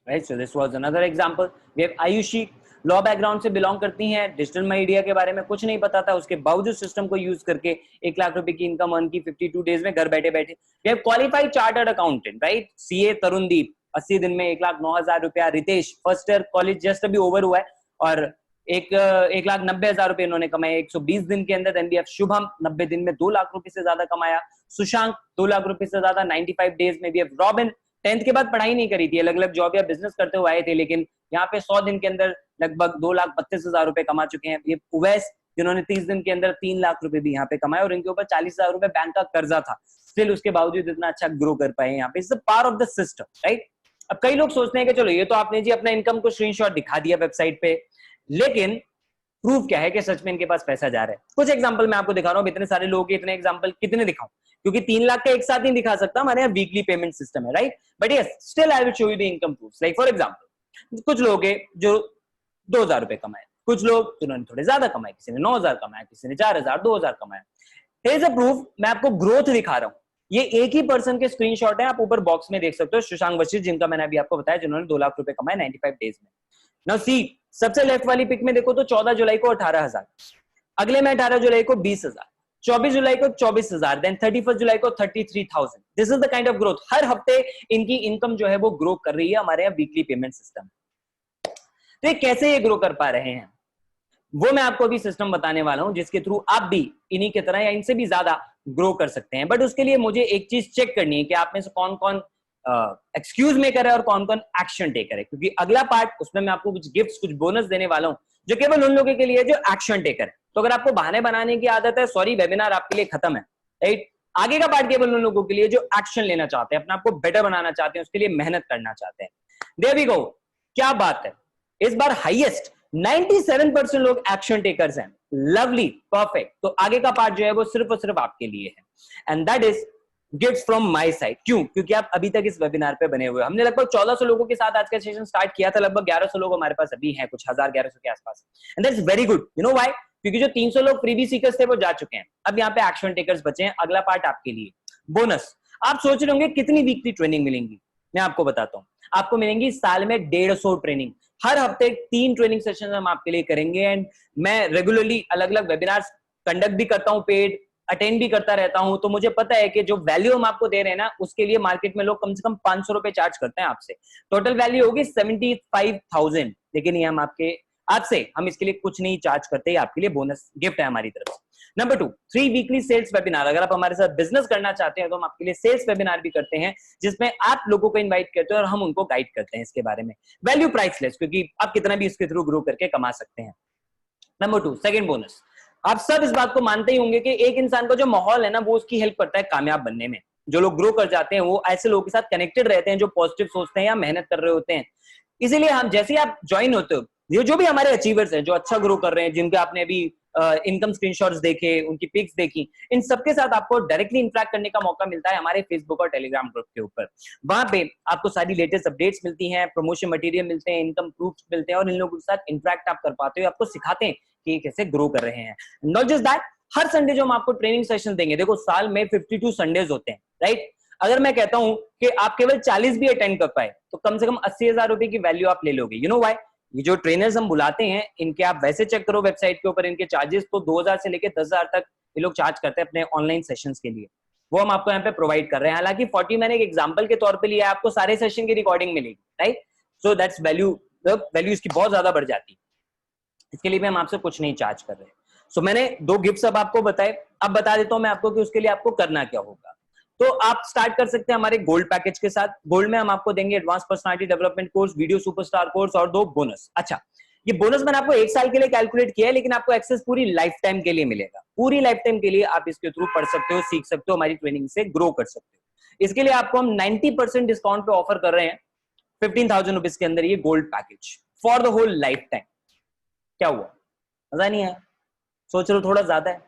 Right, so this was another example. We have Ayushi, law background से बिलोंग करती हैं, डिजिटल मीडिया के बारे में कुछ नहीं पता था, उसके बावजूद सिस्टम को यूज करके 1 लाख रुपए की इनकम अर्न की 52 डेज में, घर बैठे बैठे। We have qualified chartered accountant, right, CA Tarundeep 80 दिन में 1,09,000 रुपया। Ritesh first year college just अभी ओवर हुआ है, और 1,90,000 रुपए इन्होंने कमाए 120 दिन के अंदर। देन वी हैव शुभम 90 दिन में 2 लाख रुपए से ज्यादा कमाया। सुशांक 2 लाख रुपए से ज्यादा 95 डेज में। वी हैव रॉबिन 10th के बाद पढ़ाई नहीं करी थी, अलग अलग जॉब या बिजनेस करते हुए आए थे, लेकिन यहाँ पे 100 दिन के अंदर लगभग 2,32,000 रुपए कमा चुके हैं। ये उवैस, जिन्होंने 30 दिन के अंदर 3 लाख रुपए भी यहाँ पे कमाए, और इनके ऊपर 40,000 रुपए बैंक का कर्जा था, स्टिल उसके बावजूद इतना अच्छा ग्रो कर पाए यहाँ पे। It's the power of the system, right. अब कई लोग सोचते हैं कि चलो ये तो आपने जी अपना इनकम को स्क्रीनशॉट दिखा दिया वेबसाइट पे, लेकिन प्रूफ क्या है कि सच में इनके पास पैसा जा रहा है। कुछ एग्जांपल मैं आपको दिखा रहा हूं, इतने सारे लोगों के इतने एग्जांपल कितने दिखाऊं, क्योंकि 3 लाख का एक साथ नहीं दिखा सकता, हमारे यहाँ वीकली पेमेंट सिस्टम है, right. But yes still I will show you the income proof. Like for example कुछ लोग हैं जो 2000 रुपए कमाए, कुछ लोग जिन्होंने थोड़े ज्यादा कमाए, किसी ने 9000 कमाया, किसी ने 4000 2000 कमाया। हियर इज अ प्रूफ, मैं आपको ग्रोथ दिखा रहा हूं। ये एक ही पर्सन के स्क्रीनशॉट है, आप ऊपर बॉक्स में देख सकते हो, शशांक वशिष्ठ, जिनका मैंने अभी आपको बताया, जिन्होंने 2 लाख रुपए कमाए 95 डेज में। नाउ सी सबसे लेफ्ट वाली पिक में देखो तो 14 जुलाई को 18,000, अगले में 18 जुलाई को 20,000, 24 जुलाई को 24,000, देन 31 जुलाई को 33,000। This is the kind of growth. हर हफ्ते इनकी इनकम जो है वो ग्रो कर रही है हमारे यहाँ वीकली पेमेंट सिस्टम। तो ये कैसे ये ग्रो कर पा रहे हैं, वो मैं आपको अभी सिस्टम बताने वाला हूं, जिसके थ्रू आप भी इन्हीं की तरह या इनसे भी ज्यादा ग्रो कर सकते हैं। बट उसके लिए मुझे एक चीज चेक करनी है कि आप में से कौन कौन एक्सक्यूज मेकर है और कौन कौन एक्शन टेकर है, क्योंकि अगला पार्ट उसमें मैं आपको कुछ गिफ्ट्स, कुछ बोनस देने वाला हूं जो केवल उन लोगों के लिए जो एक्शन टेकर है। तो अगर आपको बहाने बनाने की आदत है, सॉरी, वेबिनार आपके लिए खत्म है, राइट। आगे का पार्ट केवल उन लोगों के लिए जो एक्शन लेना चाहते हैं, अपने आप को बेटर बनाना चाहते हैं, उसके लिए मेहनत करना चाहते हैं। देयर वी गो, क्या बात है, इस बार हाईएस्ट 97% लोग एक्शन टेकर्स हैं। Lovely, perfect. तो आगे का पार्ट जो है वो सिर्फ और सिर्फ आपके लिए है, and that is gifts from my side. क्यों? क्योंकि आप अभी तक इस वेबिनार पे बने हुए। हमने लगभग 1400 लोगों के साथ आज का सेशन स्टार्ट किया था, लगभग 1100 लोग हमारे पास अभी हैं, कुछ 1000-1100 के आसपास, and that's very good. You know why? क्योंकि जो 300 लोग फ्रीबी सीकर्स थे वो जा चुके हैं, अब यहाँ पे एक्शन टेकर्स बचे हैं। अगला पार्ट आपके लिए बोनस। आप सोच रहे होंगे कितनी वीकली ट्रेनिंग मिलेंगी, मैं आपको बताता हूँ। आपको मिलेंगी साल में 150 ट्रेनिंग। हर हफ्ते 3 ट्रेनिंग सेशन हम आपके लिए करेंगे, एंड मैं रेगुलरली अलग अलग वेबिनार्स कंडक्ट भी करता हूँ, पेड अटेंड भी करता रहता हूं। तो मुझे पता है कि जो वैल्यू हम आपको दे रहे हैं ना, उसके लिए मार्केट में लोग कम से कम 500 रुपए चार्ज करते हैं आपसे। टोटल वैल्यू होगी 75,000, लेकिन ये आपसे हम इसके लिए कुछ नहीं चार्ज करते, आपके लिए बोनस गिफ्ट है हमारी तरफ से। Number 2, 3 weekly sales webinar. अगर आप हमारे साथ बिजनेस करना चाहते हैं तो हम आपके लिए सेल्स वेबिनार भी करते हैं, जिसमें आप लोगों को इनवाइट करते हैं और हम उनको गाइड करते हैं इसके बारे में। वैल्यू प्राइसलेस, क्योंकि आप कितना भी इसके थ्रू ग्रो करके कमा सकते हैं। Number 2, second bonus. आप सब इस बात को मानते ही होंगे कि एक इंसान का जो माहौल है ना, वो उसकी हेल्प करता है कामयाब बनने में। जो लोग ग्रो कर जाते हैं वो ऐसे लोगों के साथ कनेक्टेड रहते हैं जो पॉजिटिव सोचते हैं या मेहनत कर रहे होते हैं। इसीलिए हम जैसे आप ज्वाइन होते हो, ये जो भी हमारे अचीवर्स हैं जो अच्छा ग्रो कर रहे हैं, जिनके आपने अभी इनकम स्क्रीनशॉट्स देखे, उनकी पिक्स देखी, इन सबके साथ आपको डायरेक्टली इंटरेक्ट करने का मौका मिलता है हमारे फेसबुक और टेलीग्राम ग्रुप के ऊपर। वहां पे आपको सारी लेटेस्ट अपडेट्स मिलती हैं, प्रमोशन मटेरियल मिलते हैं, इनकम प्रूफ मिलते हैं, और इन लोगों के साथ इंटरेक्ट आप कर पाते हो, आपको सिखाते हैं कि कैसे ग्रो कर रहे हैं। Not just that, her Sunday जो हम आपको ट्रेनिंग सेशन देंगे, देखो साल में 52 संडेज होते हैं, राइट। अगर मैं कहता हूं कि आप केवल 40 भी अटेंड कर पाए तो कम से कम 80,000 रुपए की वैल्यू आप ले लोगे। You know why? ये जो ट्रेनर्स हम बुलाते हैं, इनके आप वैसे चेक करो वेबसाइट के ऊपर, इनके चार्जेस तो 2000 से लेकर 10,000 तक ये लोग चार्ज करते हैं अपने ऑनलाइन सेशंस के लिए। वो हम आपको यहाँ पे प्रोवाइड कर रहे हैं। हालांकि 40 मैंने एक एग्जांपल के तौर पे लिया है, आपको सारे सेशन की रिकॉर्डिंग मिलेगी, राइट। सो दैट्स वैल्यू इसकी बहुत ज्यादा बढ़ जाती है। इसके लिए भी हम आपसे कुछ नहीं चार्ज कर रहे हैं। सो मैंने 2 गिफ्ट्स अब आपको बताए, अब बता देता हूं मैं आपको कि उसके लिए आपको करना क्या होगा। तो आप स्टार्ट कर सकते हैं हमारे गोल्ड पैकेज के साथ। गोल्ड में हम आपको देंगे advance personality development course, video superstar course और 2 बोनस। अच्छा, ये बोनस मैंने आपको 1 साल के लिए कैलकुलेट किया है, लेकिन आपको एक्सेस पूरी लाइफ टाइम के लिए मिलेगा। पूरी लाइफ टाइम के लिए आप इसके थ्रू पढ़ सकते हो, सीख सकते हो, हमारी ट्रेनिंग से ग्रो कर सकते हो। इसके लिए आपको हम 90% डिस्काउंट पे ऑफर कर रहे हैं 15,000 रुपीज के अंदर ये gold package for the whole lifetime. क्या हुआ, मजा नहीं आया? सोच रहे हो थोड़ा ज्यादा है?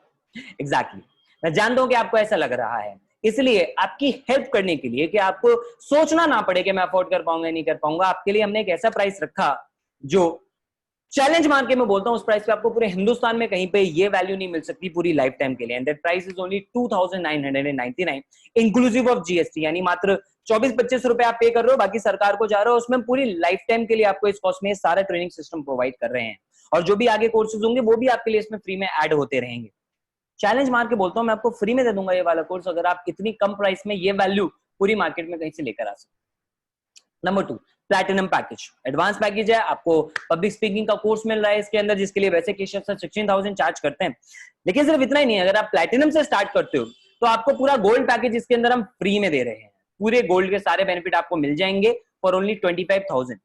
एग्जैक्टली, मैं जानता हूं कि आपको ऐसा लग रहा है, इसलिए आपकी हेल्प करने के लिए कि आपको सोचना ना पड़े कि मैं अफोर्ड कर पाऊंगा नहीं कर पाऊंगा, आपके लिए हमने एक ऐसा प्राइस रखा जो चैलेंज मान के मैं बोलता हूं, उस प्राइस पे आपको पूरे हिंदुस्तान में कहीं पे ये वैल्यू नहीं मिल सकती पूरी लाइफ टाइम के लिए। And that price is only 2,999 inclusive of GST, यानी मात्र 24-25 रुपए आप पे कर रहे हो, बाकी सरकार को जा रहा है। उसमें पूरी लाइफ टाइम के लिए आपको इस कॉस्ट में सारा ट्रेनिंग सिस्टम प्रोवाइड कर रहे हैं, और जो भी आगे कोर्सेज होंगे वो भी आपके लिए इसमें फ्री में ऐड होते रहेंगे। चैलेंज मार के बोलता हूं, मैं आपको फ्री में दे दूंगा ये वाला कोर्स, अगर आप इतनी कम प्राइस में ये वैल्यू पूरी मार्केट में कहीं से लेकर आ सकते। Number 2, platinum package. Advance package है, आपको पब्लिक स्पीकिंग का कोर्स मिल रहा है इसके अंदर, जिसके लिए वैसे केशव सर 16,000 चार्ज करते हैं। लेकिन सिर्फ इतना ही नहीं, अगर आप प्लैटिनम से स्टार्ट करते हो तो आपको पूरा गोल्ड पैकेज इसके अंदर हम फ्री में दे रहे हैं। पूरे गोल्ड के सारे बेनिफिट आपको मिल जाएंगे for only 25,000।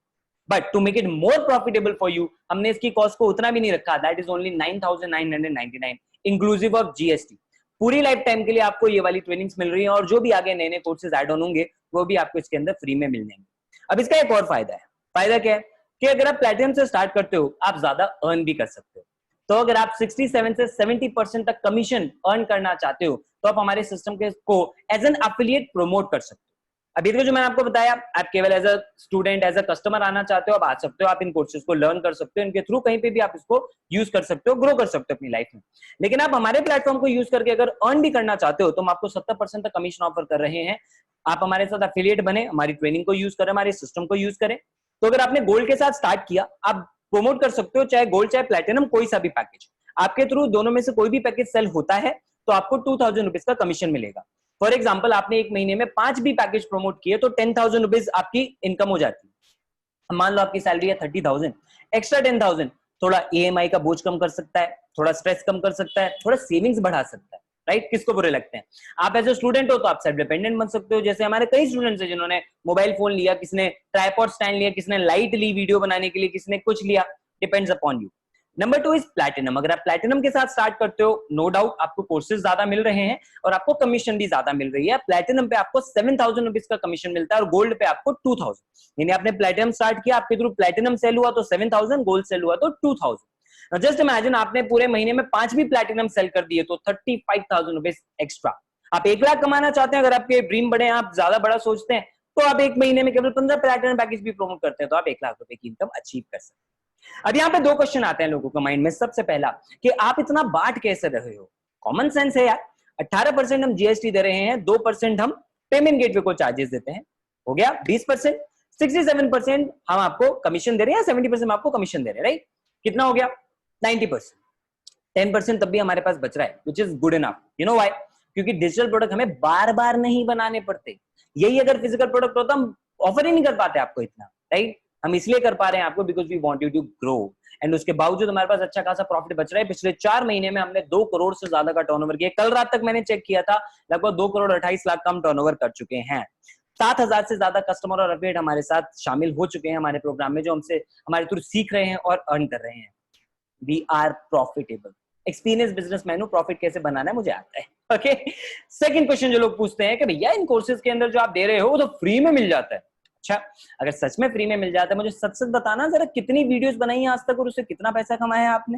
But to make it more profitable for you, हमने इसकी कॉस्ट को उतना भी नहीं रखा, that is only 9,999 inclusive of GST. पूरी लाइफ टाइम के लिए आपको ये वाली ट्रेनिंग्स मिल रही है, और जो भी आगे नए नए कोर्सेज ऐड ऑन होंगे वो भी आपको इसके अंदर फ्री में मिल जाएंगे। अब इसका एक और फायदा है। फायदा क्या है कि अगर आप प्लैटिनम से स्टार्ट करते हो, आप ज्यादा अर्न भी कर सकते हो। तो अगर आप 67 से 70% तक कमीशन अर्न करना चाहते हो तो आप हमारे सिस्टम के को एज एन एफिलिएट प्रमोट कर सकते हो। अभी जो मैंने आपको बताया, आप केवल as a student, as a customer आना चाहते हो, आप आ सकते हो, आप इन कोर्सेज को लर्न कर सकते हो, इनके थ्रू कहीं पे भी आप इसको यूज कर सकते हो, ग्रो कर सकते हो अपनी लाइफ में। लेकिन आप हमारे प्लेटफॉर्म को यूज करके अगर अर्न भी करना चाहते हो तो हम आपको 70% तक कमीशन ऑफर कर रहे हैं। आप हमारे साथ एफिलिएट बने, हमारी ट्रेनिंग को यूज करें, हमारे सिस्टम को यूज करें। तो अगर आपने गोल्ड के साथ स्टार्ट किया, आप प्रोमोट कर सकते हो, चाहे गोल्ड चाहे प्लेटिनम, कोई सा भी पैकेज आपके थ्रू, दोनों में से कोई भी पैकेज सेल होता है तो आपको 2000 रुपीज का कमीशन मिलेगा। फॉर एग्जाम्पल, आपने एक महीने में 5 भी पैकेज प्रमोट किए तो 10,000 रुपीज आपकी इनकम हो जाती है। मान लो आपकी सैलरी है 30,000, एक्स्ट्रा 10,000 थोड़ा ईएमआई का बोझ कम कर सकता है, थोड़ा स्ट्रेस कम कर सकता है, थोड़ा सेविंग्स बढ़ा सकता है, राइट? किसको बुरे लगते हैं? आप एज ए स्टूडेंट हो तो आप सेल्फ डिपेंडेंट बन सकते हो, जैसे हमारे कई स्टूडेंट्स हैं जिन्होंने मोबाइल फोन लिया, किसने ट्राइपॉड स्टैंड लिया, किसने लाइट ली वीडियो बनाने के लिए, किसने कुछ लिया, depends upon you. Number 2 is platinum. अगर आप प्लैटिनम के साथ स्टार्ट करते हो, नो डाउट आपको कोर्सेज ज्यादा मिल रहे हैं और आपको कमीशन भी ज्यादा मिल रही है। प्लैटिनम पे आपको 7,000 रुपीज का कमीशन मिलता है और गोल्ड पे आपको 2,000। यानी आपने प्लैटिनम स्टार्ट किया, आपके थ्रू प्लैटिनम सेल हुआ तो 7,000, गोल्ड सेल हुआ तो 2,000। जस्ट इमेजिन आपने पूरे महीने में 5 भी प्लैटिनम सेल कर दिए तो 35,000 रुपीज एक्स्ट्रा। आप 1 लाख कमाना चाहते हैं, अगर आपके ड्रीम बड़े हैं, आप ज्यादा बड़ा सोचते हैं, तो आप एक महीने में केवल 15 प्लैटिनम पैकेज भी प्रमोट करते हैं तो आप 1 लाख रुपए की इनकम अचीव कर सकते हैं। अब यहाँ पे 2 क्वेश्चन आते हैं लोगों के माइंड में। सबसे पहला कि आप इतना बांट कैसे रहे हो? कॉमन सेंस है यार, 18% हम जीएसटी दे रहे हैं, 2% हम पेमेंट गेटवे को चार्जेस देते हैं, हो गया 20%, 67% हम आपको कमीशन दे रहे हैं, 70% हम आपको कमीशन दे रहे हैं, राइट? कितना हो गया? 90%। 10% तब भी हमारे पास बच रहा है, which is good enough. You know why? क्योंकि डिजिटल प्रोडक्ट हमें बार बार नहीं बनाने पड़ते। यही अगर फिजिकल प्रोडक्ट होता हम ऑफर ही नहीं कर पाते आपको इतना, राइट? हम इसलिए कर पा रहे हैं आपको because we want you to grow, and उसके बावजूद हमारे पास अच्छा खासा प्रॉफिट बच रहा है। पिछले 4 महीने में हमने 2 करोड़ से ज्यादा का टर्नओवर किया। कल रात तक मैंने चेक किया था, लगभग 2 करोड़ 28 लाख का हम टर्नओवर कर चुके हैं। 7,000 से ज्यादा कस्टमर और एफिलिएट हमारे साथ शामिल हो चुके हैं हमारे प्रोग्राम में, जो हमसे हमारे थ्रू सीख रहे हैं और अर्न कर रहे हैं। We are profitable. Experience businessman हूं, प्रॉफिट कैसे बनाना है मुझे आता है। ओके, सेकंड क्वेश्चन जो लोग पूछते हैं कि भैया इन कोर्सेज के अंदर जो आप दे रहे हो वो तो फ्री में मिल जाता है। अच्छा, अगर सच में फ्री में मिल जाता है, मुझे सच सच बताना जरा, कितनी वीडियोस बनाई है आज तक और उससे कितना पैसा कमाया है आपने?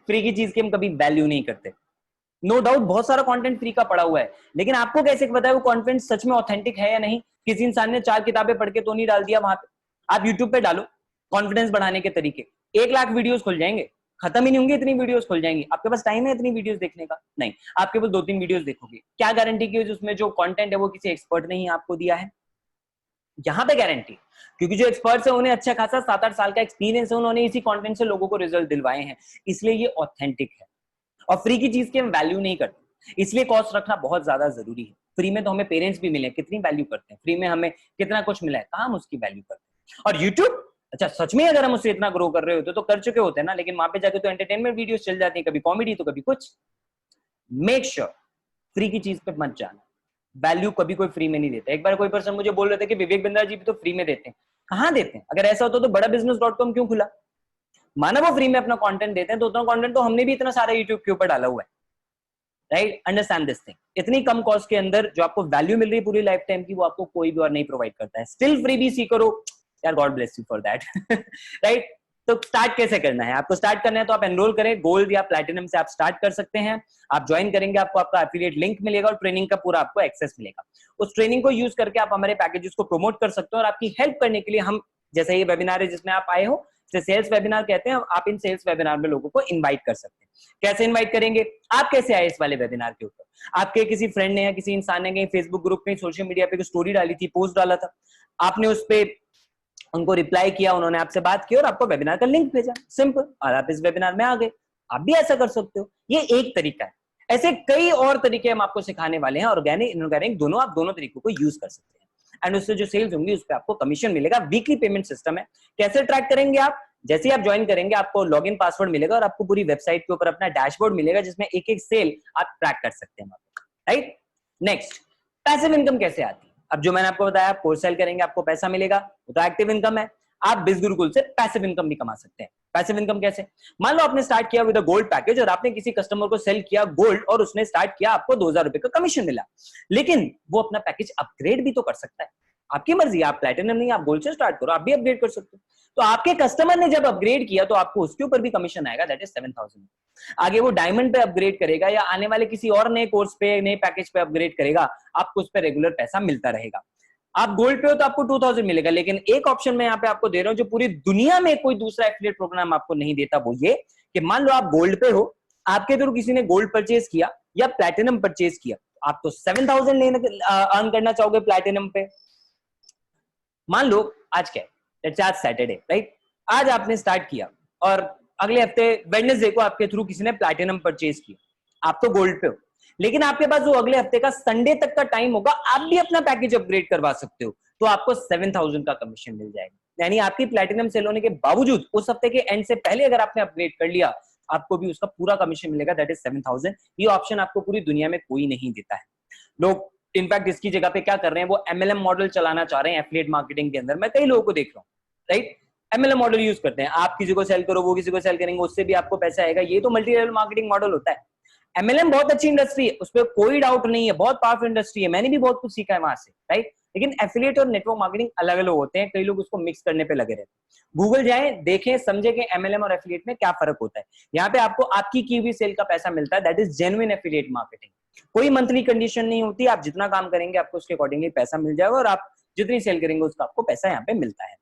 फ्री की चीज की हम कभी वैल्यू नहीं करते। नो डाउट बहुत सारा कंटेंट फ्री का पड़ा हुआ है, लेकिन आपको कैसे पता है वो कंटेंट सच में ऑथेंटिक है या नहीं? किसी इंसान ने 4 किताबें पढ़ के तो नहीं डाल दिया वहां पे। आप यूट्यूब पे डालो कॉन्फिडेंस बढ़ाने के तरीके, 1 लाख वीडियोस खुल जाएंगे, खत्म ही नहीं होंगे, इतनी वीडियोस खुल जाएंगी। आपके पास टाइम है इतनी वीडियोस देखने का? नहीं, आप केवल 2-3 वीडियोस देखोगे। क्या गारंटी की उसमें जो कंटेंट है वो किसी एक्सपर्ट ने ही आपको दिया है? यहां पे गारंटी, क्योंकि जो एक्सपर्ट्स हैं उन्हें अच्छा खासा 7-8 साल का एक्सपीरियंस है, उन्होंने इसी कंटेंट से लोगों को रिजल्ट दिलवाए हैं, इसलिए ये ऑथेंटिक है। और फ्री की चीज की हम वैल्यू नहीं करते, इसलिए कॉस्ट रखना बहुत ज्यादा जरूरी है। फ्री में तो हमें पेरेंट्स भी मिले, कितनी वैल्यू करते हैं? फ्री में हमें कितना कुछ मिला है, कहां हम उसकी वैल्यू करते हैं? और यूट्यूब, अच्छा सच में अगर हम उससे इतना ग्रो कर रहे होते तो कर चुके होते हैं ना, लेकिन वहां पे जाके तो एंटरटेनमेंट वीडियोस चल जाती है, कभी कॉमेडी तो कभी कुछ। मेक श्योर फ्री की चीज पे मत जाना, वैल्यू कभी कोई फ्री में नहीं देता। एक बार कोई पर्सन मुझे बोल रहे थे कि विवेक बिंद्रा जी भी तो फ्री में देते हैं। कहां देते हैं? अगर ऐसा होता तो बड़ा business.com क्यों खुला? माना वो फ्री में अपना कंटेंट देते हैं तो उतना कंटेंट तो हमने भी इतना सारा यूट्यूब के ऊपर डाला हुआ है, राइट? Understand this thing. इतनी कम कॉस्ट के अंदर जो आपको वैल्यू मिल रही है पूरी लाइफ टाइम की, वो आपको कोई भी और नहीं प्रोवाइड करता है। स्टिल फ्री भी सीख करो यार, God bless you for that, right? तो स्टार्ट कैसे करना है? आपको स्टार्ट करना है तो आप एनरोल करें, गोल्ड या प्लैटिनम से आप स्टार्ट कर सकते हैं। आप ज्वाइन करेंगे, आपको आपका एफिलिएट लिंक मिलेगा और ट्रेनिंग का पूरा आपको एक्सेस मिलेगा। उस ट्रेनिंग को यूज करके आप हमारे पैकेजेस को प्रमोट कर सकते हो। और आपकी हेल्प करने के लिए हम, जैसे ये वेबिनार है जिसमें आप आए हो, इसे सेल्स वेबिनार कहते हैं, आप इन सेल्स वेबिनार में लोगों को इनवाइट कर सकते हैं। कैसे इनवाइट करेंगे? आप कैसे आए इस वाले वेबिनार के ऊपर? आपके किसी फ्रेंड ने या किसी इंसान ने कहीं फेसबुक ग्रुप में, सोशल मीडिया पे स्टोरी डाली थी, पोस्ट डाला था, आपने उस पर उनको रिप्लाई किया, उन्होंने आपसे बात की और आपको वेबिनार का लिंक भेजा, सिंपल, और आप इस वेबिनार में आ गए। आप भी ऐसा कर सकते हो, ये एक तरीका है। ऐसे कई और तरीके हम आपको सिखाने वाले हैं, ऑर्गेनिक इनऑर्गेनिक दोनों, आप दोनों तरीकों को यूज कर सकते हैं एंड उससे जो सेल्स होंगी उस पर आपको कमीशन मिलेगा। वीकली पेमेंट सिस्टम है। कैसे ट्रैक करेंगे आप? जैसे ही आप ज्वाइन करेंगे आपको लॉगिन पासवर्ड मिलेगा और आपको पूरी वेबसाइट के ऊपर अपना डैशबोर्ड मिलेगा जिसमें एक एक सेल आप ट्रैक कर सकते हैं, राइट? नेक्स्ट, पैसिव इनकम कैसे आती है? अब जो मैंने आपको बताया, कोर्स सेल करेंगे आपको पैसा मिलेगा, वो तो एक्टिव इनकम है। आप बिजगुरुकुल से पैसिव इनकम भी कमा सकते हैं। पैसिव इनकम कैसे? मान लो आपने स्टार्ट किया विद अ गोल्ड पैकेज और आपने किसी कस्टमर को सेल किया गोल्ड और उसने स्टार्ट किया, आपको 2,000 रुपए का कमीशन मिला, लेकिन वो अपना पैकेज अपग्रेड भी तो कर सकता है। आपकी मर्जी, आप प्लैटिनम नहीं, आप गोल्ड से स्टार्ट करो, आप भी अपग्रेड कर सकते हो। तो आपके कस्टमर ने जब अपग्रेड किया तो आपको उसके ऊपर भी कमीशन आएगा, दैट इज 7,000। आगे वो डायमंड पे अपग्रेड करेगा या आने वाले किसी और नए कोर्स पे, नए पैकेज पे अपग्रेड करेगा, आपको उस पर रेगुलर पैसा मिलता रहेगा। आप गोल्ड पे हो तो आपको 2000 मिलेगा, लेकिन एक ऑप्शन मैं यहाँ पे आपको दे रहा हूं जो पूरी दुनिया में कोई दूसरा एफिलिएट प्रोग्राम आपको नहीं देता, वो ये कि मान लो आप गोल्ड पे हो, आपके थ्रू किसी ने गोल्ड परचेज किया या प्लैटिनम परचेज किया, आप तो 7,000 लेने अर्न करना चाहोगे प्लैटिनम पे। मान लो आज क्या है, आज सैटरडे, राइट, आज आपने स्टार्ट किया और अगले हफ्ते वेडनेसडे को आपके थ्रू किसी ने प्लैटिनम परचेज किया, आप तो गोल्ड पे हो, लेकिन आपके पास जो अगले हफ्ते का संडे तक का टाइम होगा, आप भी अपना पैकेज अपग्रेड करवा सकते हो, तो आपको 7,000 का कमीशन मिल जाएगा। यानी आपकी प्लैटिनम सेल होने के बावजूद उस हफ्ते के एंड से पहले अगर आपने अपग्रेड कर लिया, आपको भी उसका पूरा कमीशन मिलेगा, दैट इज 7,000। ये ऑप्शन आपको पूरी दुनिया में कोई नहीं देता है। लोग इनफैक्ट इसकी जगह पे क्या कर रहे हैं, वो MLM मॉडल चलाना चाह रहे हैं एफिलिएट मार्केटिंग के अंदर। मैं कई लोगों को देख रहा हूँ, राइट, MLM मॉडल यूज करते हैं, आप किसी को सेल करो, वो किसी को सेल करेंगे, उससे भी आपको पैसा आएगा। ये तो मल्टी लेवल मार्केटिंग मॉडल होता है। MLM बहुत अच्छी इंडस्ट्री है, उस पर कोई डाउट नहीं है, बहुत पावरफुल इंडस्ट्री है, मैंने भी बहुत कुछ सीखा है वहां से, राइट। लेकिन एफिलिएट और नेटवर्क मार्केटिंग अलग अलग होते हैं, कई लोग उसको मिक्स करने पे लगे रहते हैं। गूगल जाएं, देखें, समझे कि MLM और एफिलिएट में क्या फर्क होता है। यहाँ पे आपको आपकी की हुई सेल का पैसा मिलता है, that is genuine affiliate marketing. कोई मंथली कंडीशन नहीं होती, आप जितना काम करेंगे आपको उसके अकॉर्डिंगली पैसा मिल जाएगा और आप जितनी सेल करेंगे उसका आपको पैसा यहाँ पे मिलता है।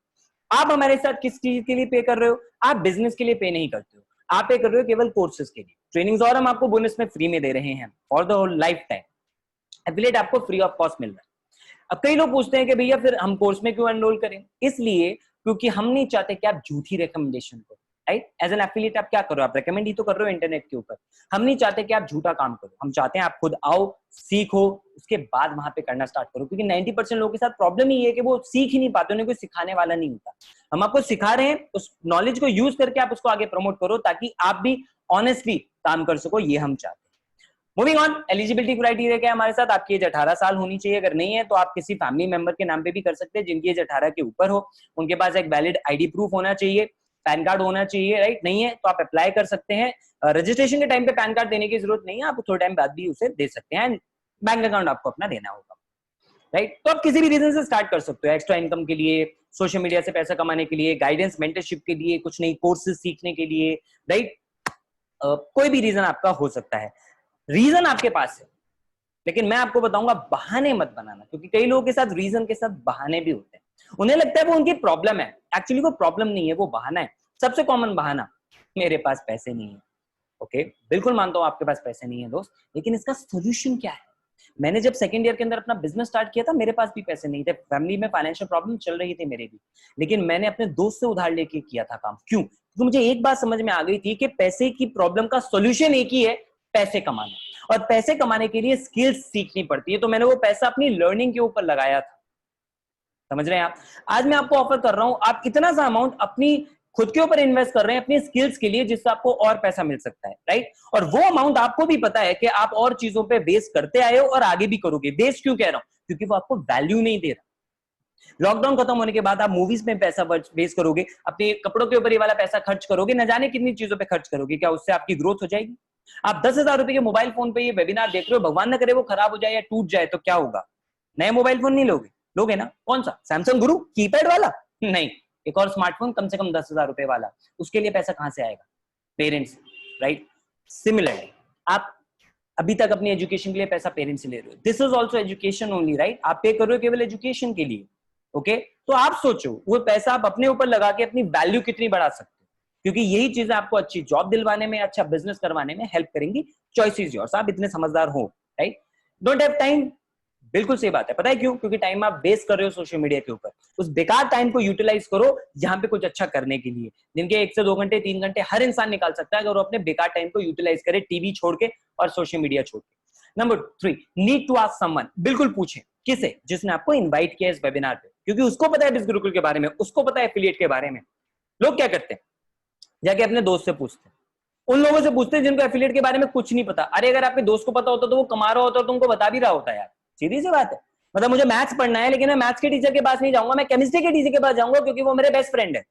आप हमारे साथ किस चीज के लिए पे कर रहे हो? आप बिजनेस के लिए पे नहीं करते हो, आप पे कर रहे हो केवल कोर्सेज के लिए। ट्रेनिंग्स और हम आपको बोनस में फ्री में दे रहे हैं for the whole lifetime. Affiliate आपको फ्री ऑफ कॉस्ट मिल रहा है। अब कई लोग पूछते हैं कि भैया फिर हम कोर्स में क्यों एनरोल करें? इसलिए क्योंकि हम नहीं चाहते कि आप झूठी रिकमेंडेशन करो, राइट। एज एन एफिलिएट आप क्या करो, आप रिकमेंड ही तो कर रहे हो इंटरनेट के ऊपर। हम नहीं चाहते कि आप झूठा काम करो, हम चाहते हैं आप खुद आओ, सीखो, उसके बाद वहां पे करना स्टार्ट करो। क्योंकि 90% लोगों के साथ प्रॉब्लम ही है कि वो सीख ही नहीं पाते, उन्हें कोई सिखाने वाला नहीं होता। हम आपको सिखा रहे हैं, उस नॉलेज को यूज करके आप उसको आगे प्रमोट करो ताकि आप भी ऑनेस्टली काम कर सको, ये हम चाहते हैं। मूविंग ऑन, एलिजिबिलिटी क्राइटेरिया क्या है हमारे साथ? आपकी एज 18 साल होनी चाहिए, अगर नहीं है तो आप किसी फैमिली मेंबर के नाम पे भी कर सकते हैं जिनकी एज 18 के ऊपर हो। उनके पास एक वैलिड आईडी प्रूफ होना चाहिए, पैन कार्ड होना चाहिए, राइट। नहीं है तो आप अप्लाई कर सकते हैं। रजिस्ट्रेशन के टाइम पे पैन कार्ड देने की जरूरत नहीं है, आप थोड़े टाइम बाद भी उसे दे सकते हैं। बैंक अकाउंट आपको अपना देना होगा, राइट। तो आप किसी भी रीजन से स्टार्ट कर सकते हो, एक्स्ट्रा इनकम के लिए, सोशल मीडिया से पैसा कमाने के लिए, गाइडेंस मेंटरशिप के लिए, कुछ नई कोर्सेज सीखने के लिए, राइट। कोई भी रीजन आपका हो सकता है, रीजन आपके पास है। लेकिन मैं आपको बताऊंगा बहाने मत बनाना, क्योंकि कई लोगों के साथ रीजन के साथ बहाने भी होते हैं। उन्हें लगता है वो उनकी प्रॉब्लम है, एक्चुअली वो प्रॉब्लम नहीं है, वो बहाना है। सबसे कॉमन बहाना, मेरे पास पैसे नहीं है। ओके, बिल्कुल मानता हूं आपके पास पैसे नहीं है दोस्त, लेकिन इसका सोल्यूशन क्या है? मैंने जब सेकंड ईयर के अंदर अपना बिजनेस स्टार्ट किया था, मेरे पास भी पैसे नहीं थे, फैमिली में फाइनेंशियल प्रॉब्लम चल रही थी मेरे भी, लेकिन मैंने अपने दोस्त से उधार लेके किया था काम। क्यों? क्योंकि मुझे एक बात समझ में आ गई थी कि पैसे की प्रॉब्लम का सोल्यूशन एक ही है, पैसे कमाना। और पैसे कमाने के लिए स्किल्स सीखनी पड़ती है, तो मैंने वो पैसा अपनी लर्निंग के ऊपर लगाया था। समझ रहे हैं आप? आज मैं आपको ऑफर कर रहा हूं, आप इतना सा अमाउंट अपनी खुद के ऊपर इन्वेस्ट कर रहे हैं, अपनी स्किल्स के लिए, जिससे आपको और पैसा मिल सकता है, राइट। और वो अमाउंट आपको भी पता है कि आप और चीजों पे वेस्ट करते आए हो और आगे भी करोगे। वेस्ट क्यों कह रहा हूं? क्योंकि वो आपको वैल्यू नहीं दे रहा। लॉकडाउन खत्म होने के बाद आप मूवीज में पैसा वेस्ट करोगे, अपने कपड़ों के ऊपर ये वाला पैसा खर्च करोगे, न जाने कितनी चीजों पे खर्च करोगे। क्या उससे आपकी ग्रोथ हो जाएगी? आप 10,000 रुपए के मोबाइल फोन पे ये वेबिनार देख रहे हो, भगवान न करे वो खराब हो जाए या टूट जाए तो क्या होगा? नए मोबाइल फोन नहीं लोगे? लोगे ना? कौन सा? सैमसंग गुरु कीपैड वाला? नहीं, एक और स्मार्टफोन कम से कम 10,000 रुपए वाला। उसके लिए पैसा कहां से आएगा? Parents, right. सिमिलरली आप अभी तक अपनी एजुकेशन के लिए पैसा पेरेंट्स से ले रहे हो, this is also education only, right. आप पे कर रहे हो केवल एजुकेशन के लिए, ओके। तो आप सोचो वो पैसा आप अपने ऊपर लगा के अपनी वैल्यू कितनी बढ़ा सकते हो, क्योंकि यही चीजें आपको अच्छी जॉब दिलवाने में, अच्छा बिजनेस करवाने में हेल्प करेंगी। चॉइस इज योर्स, आप इतने समझदार हो, राइट। डोंट हैव टाइम, बिल्कुल सही बात है। पता है क्यों? क्योंकि टाइम आप वेस्ट कर रहे हो सोशल मीडिया के ऊपर। उस बेकार टाइम को यूटिलाइज करो यहाँ पे कुछ अच्छा करने के लिए। दिन के 1 से 2 घंटे 3 घंटे हर इंसान निकाल सकता है अगर वो अपने बेकार टाइम को यूटिलाइज करे, टीवी छोड़ के और सोशल मीडिया छोड़ के। Number 3, need to ask someone. बिल्कुल पूछे, किसे? जिसने आपको इन्वाइट किया इस वेबिनार पे, क्योंकि उसको पता है बिज गुरुकुल के बारे में, उसको पता है एफिलिएट के बारे में। लोग क्या करते हैं, जाके अपने दोस्त से पूछते हैं, उन लोगों से पूछते हैं जिनको एफिलिएट के बारे में कुछ नहीं पता। अरे अगर आपके दोस्त को पता होता तो वो कमा रहा होता और तुमको बता भी रहा होता यार। सीधी सी बात है। मतलब मुझे मैथ्स पढ़ना है, लेकिन मैं मैथ्स के टीचर के पास नहीं जाऊंगा, मैं केमिस्ट्री के टीचर के पास जाऊंगा क्योंकि वो मेरे बेस्ट फ्रेंड है।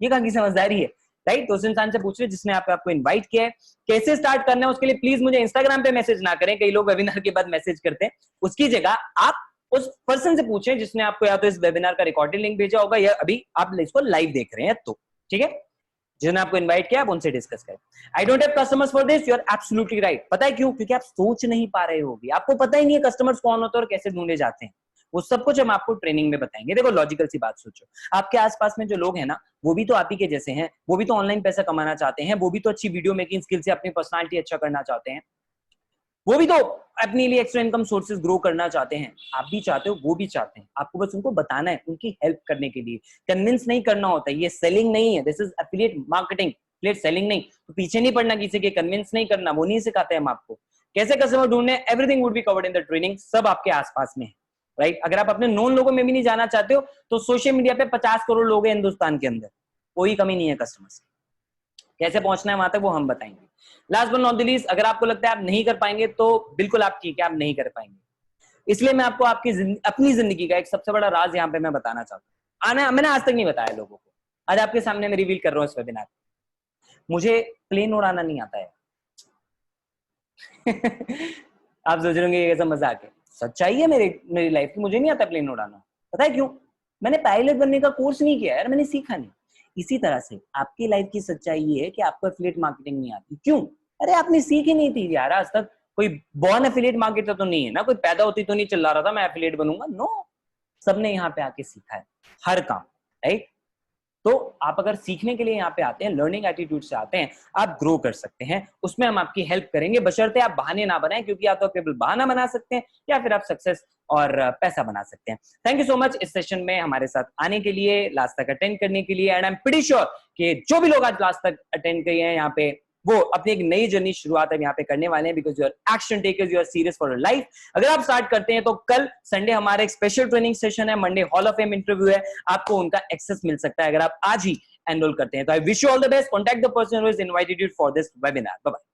ये कहां की समझदारी है, राइट। तो उस इंसान से पूछ रहे जिसने आपको इन्वाइट किया है। कैसे स्टार्ट करना है उसके लिए प्लीज मुझे इंस्टाग्राम पे मैसेज ना करें, कई लोग वेबिनार के बाद मैसेज करते हैं। उसकी जगह आप उस पर्सन से पूछें जिसने आपको या तो इस वेबिनार का रिकॉर्डेड लिंक भेजा होगा या अभी आप इसको लाइव देख रहे हैं, तो ठीक है, जिन्होंने आपको इनवाइट किया आप उनसे डिस्कस करें। I don't have customers for this, you are absolutely right. पता है क्यों? क्योंकि आप सोच नहीं पा रहे होगे, आपको पता ही नहीं है कस्टमर्स कौन होते हैं और कैसे ढूंढे जाते हैं। वो सब कुछ हम आपको ट्रेनिंग में बताएंगे। देखो लॉजिकल सी बात सोचो, आपके आसपास में जो लोग हैं ना, वो भी तो आप ही के जैसे हैं, वो भी तो ऑनलाइन पैसा कमाना चाहते हैं, वो भी तो अच्छी वीडियो मेकिंग स्किल से अपनी पर्सनालिटी अच्छा करना चाहते हैं, वो भी तो अपने लिए एक्स्ट्रा इनकम सोर्सेज ग्रो करना चाहते हैं। आप भी चाहते हो, वो भी चाहते हैं, आपको बस उनको बताना है, उनकी हेल्प करने के लिए। कन्विंस नहीं करना होता है, ये सेलिंग नहीं है, this is affiliate marketing, affiliate selling नहीं। तो पीछे नहीं पड़ना किसी के, कन्विंस नहीं करना, वो नहीं सिखाते हम आपको। कैसे कस्टमर ढूंढने, everything would be covered in the training, सब आपके आसपास में है, राइट। अगर आप अपने नोन लोगों में भी नहीं जाना चाहते हो तो सोशल मीडिया पे 50 करोड़ लोग हैं हिंदुस्तान के अंदर, कोई कमी नहीं है कस्टमर्स की। कैसे पहुंचना है वहां तक वो हम बताएंगे। Last but not the least, अगर आपको लगता है आप नहीं कर पाएंगे तो बिल्कुल आप ठीक है, आप नहीं कर पाएंगे। इसलिए मैं आपको अपनी जिंदगी का एक सबसे बड़ा राज यहाँ पे मैं बताना चाहता हूँ। मैंने आज तक नहीं बताया लोगों को, आज आपके सामने मैं रिवील कर रहा हूँ इस वेबिनार। मुझे प्लेन उड़ाना नहीं आता है। आप सोच रहे होंगे ये कैसा मजाक है, सच्चाई है मेरी लाइफ की, मुझे नहीं आता प्लेन उड़ाना। पता है क्यों? मैंने पायलट बनने का कोर्स नहीं किया यार, मैंने सीखा नहीं। इसी तरह से आपकी लाइफ की सच्चाई ये है कि आपको एफिलिएट मार्केटिंग नहीं आती। क्यों? अरे आपने सीखी नहीं थी यार आज तक। कोई बॉर्न एफिलिएट मार्केटर तो नहीं है ना, कोई पैदा होती तो नहीं चिल्ला रहा था मैं एफिलिएट बनूंगा। नो, सबने यहाँ पे आके सीखा है हर काम, राइट। तो आप अगर सीखने के लिए यहाँ पे आते हैं, लर्निंग एटीट्यूड से आते हैं, आप ग्रो कर सकते हैं। उसमें हम आपकी हेल्प करेंगे, बशर्ते आप बहाने ना बनाएं, क्योंकि या तो आप केवल बहाना बना सकते हैं या फिर आप सक्सेस और पैसा बना सकते हैं। थैंक यू सो मच इस सेशन में हमारे साथ आने के लिए, लास्ट तक अटेंड करने के लिए। And I am pretty sure कि जो भी लोग आज लास्ट तक अटेंड किए हैं यहाँ पे, वो अपनी एक नई जर्नी शुरुआत अब यहाँ पे करने वाले हैं, because you are action takers, you are serious for life. अगर आप स्टार्ट करते हैं तो कल संडे हमारा एक स्पेशल ट्रेनिंग सेशन है, Monday hall of fame interview है, आपको उनका एक्सेस मिल सकता है अगर आप आज ही एनरोल करते हैं। तो I wish you all the best. Contact the person who has invited you for this webinar. Bye bye.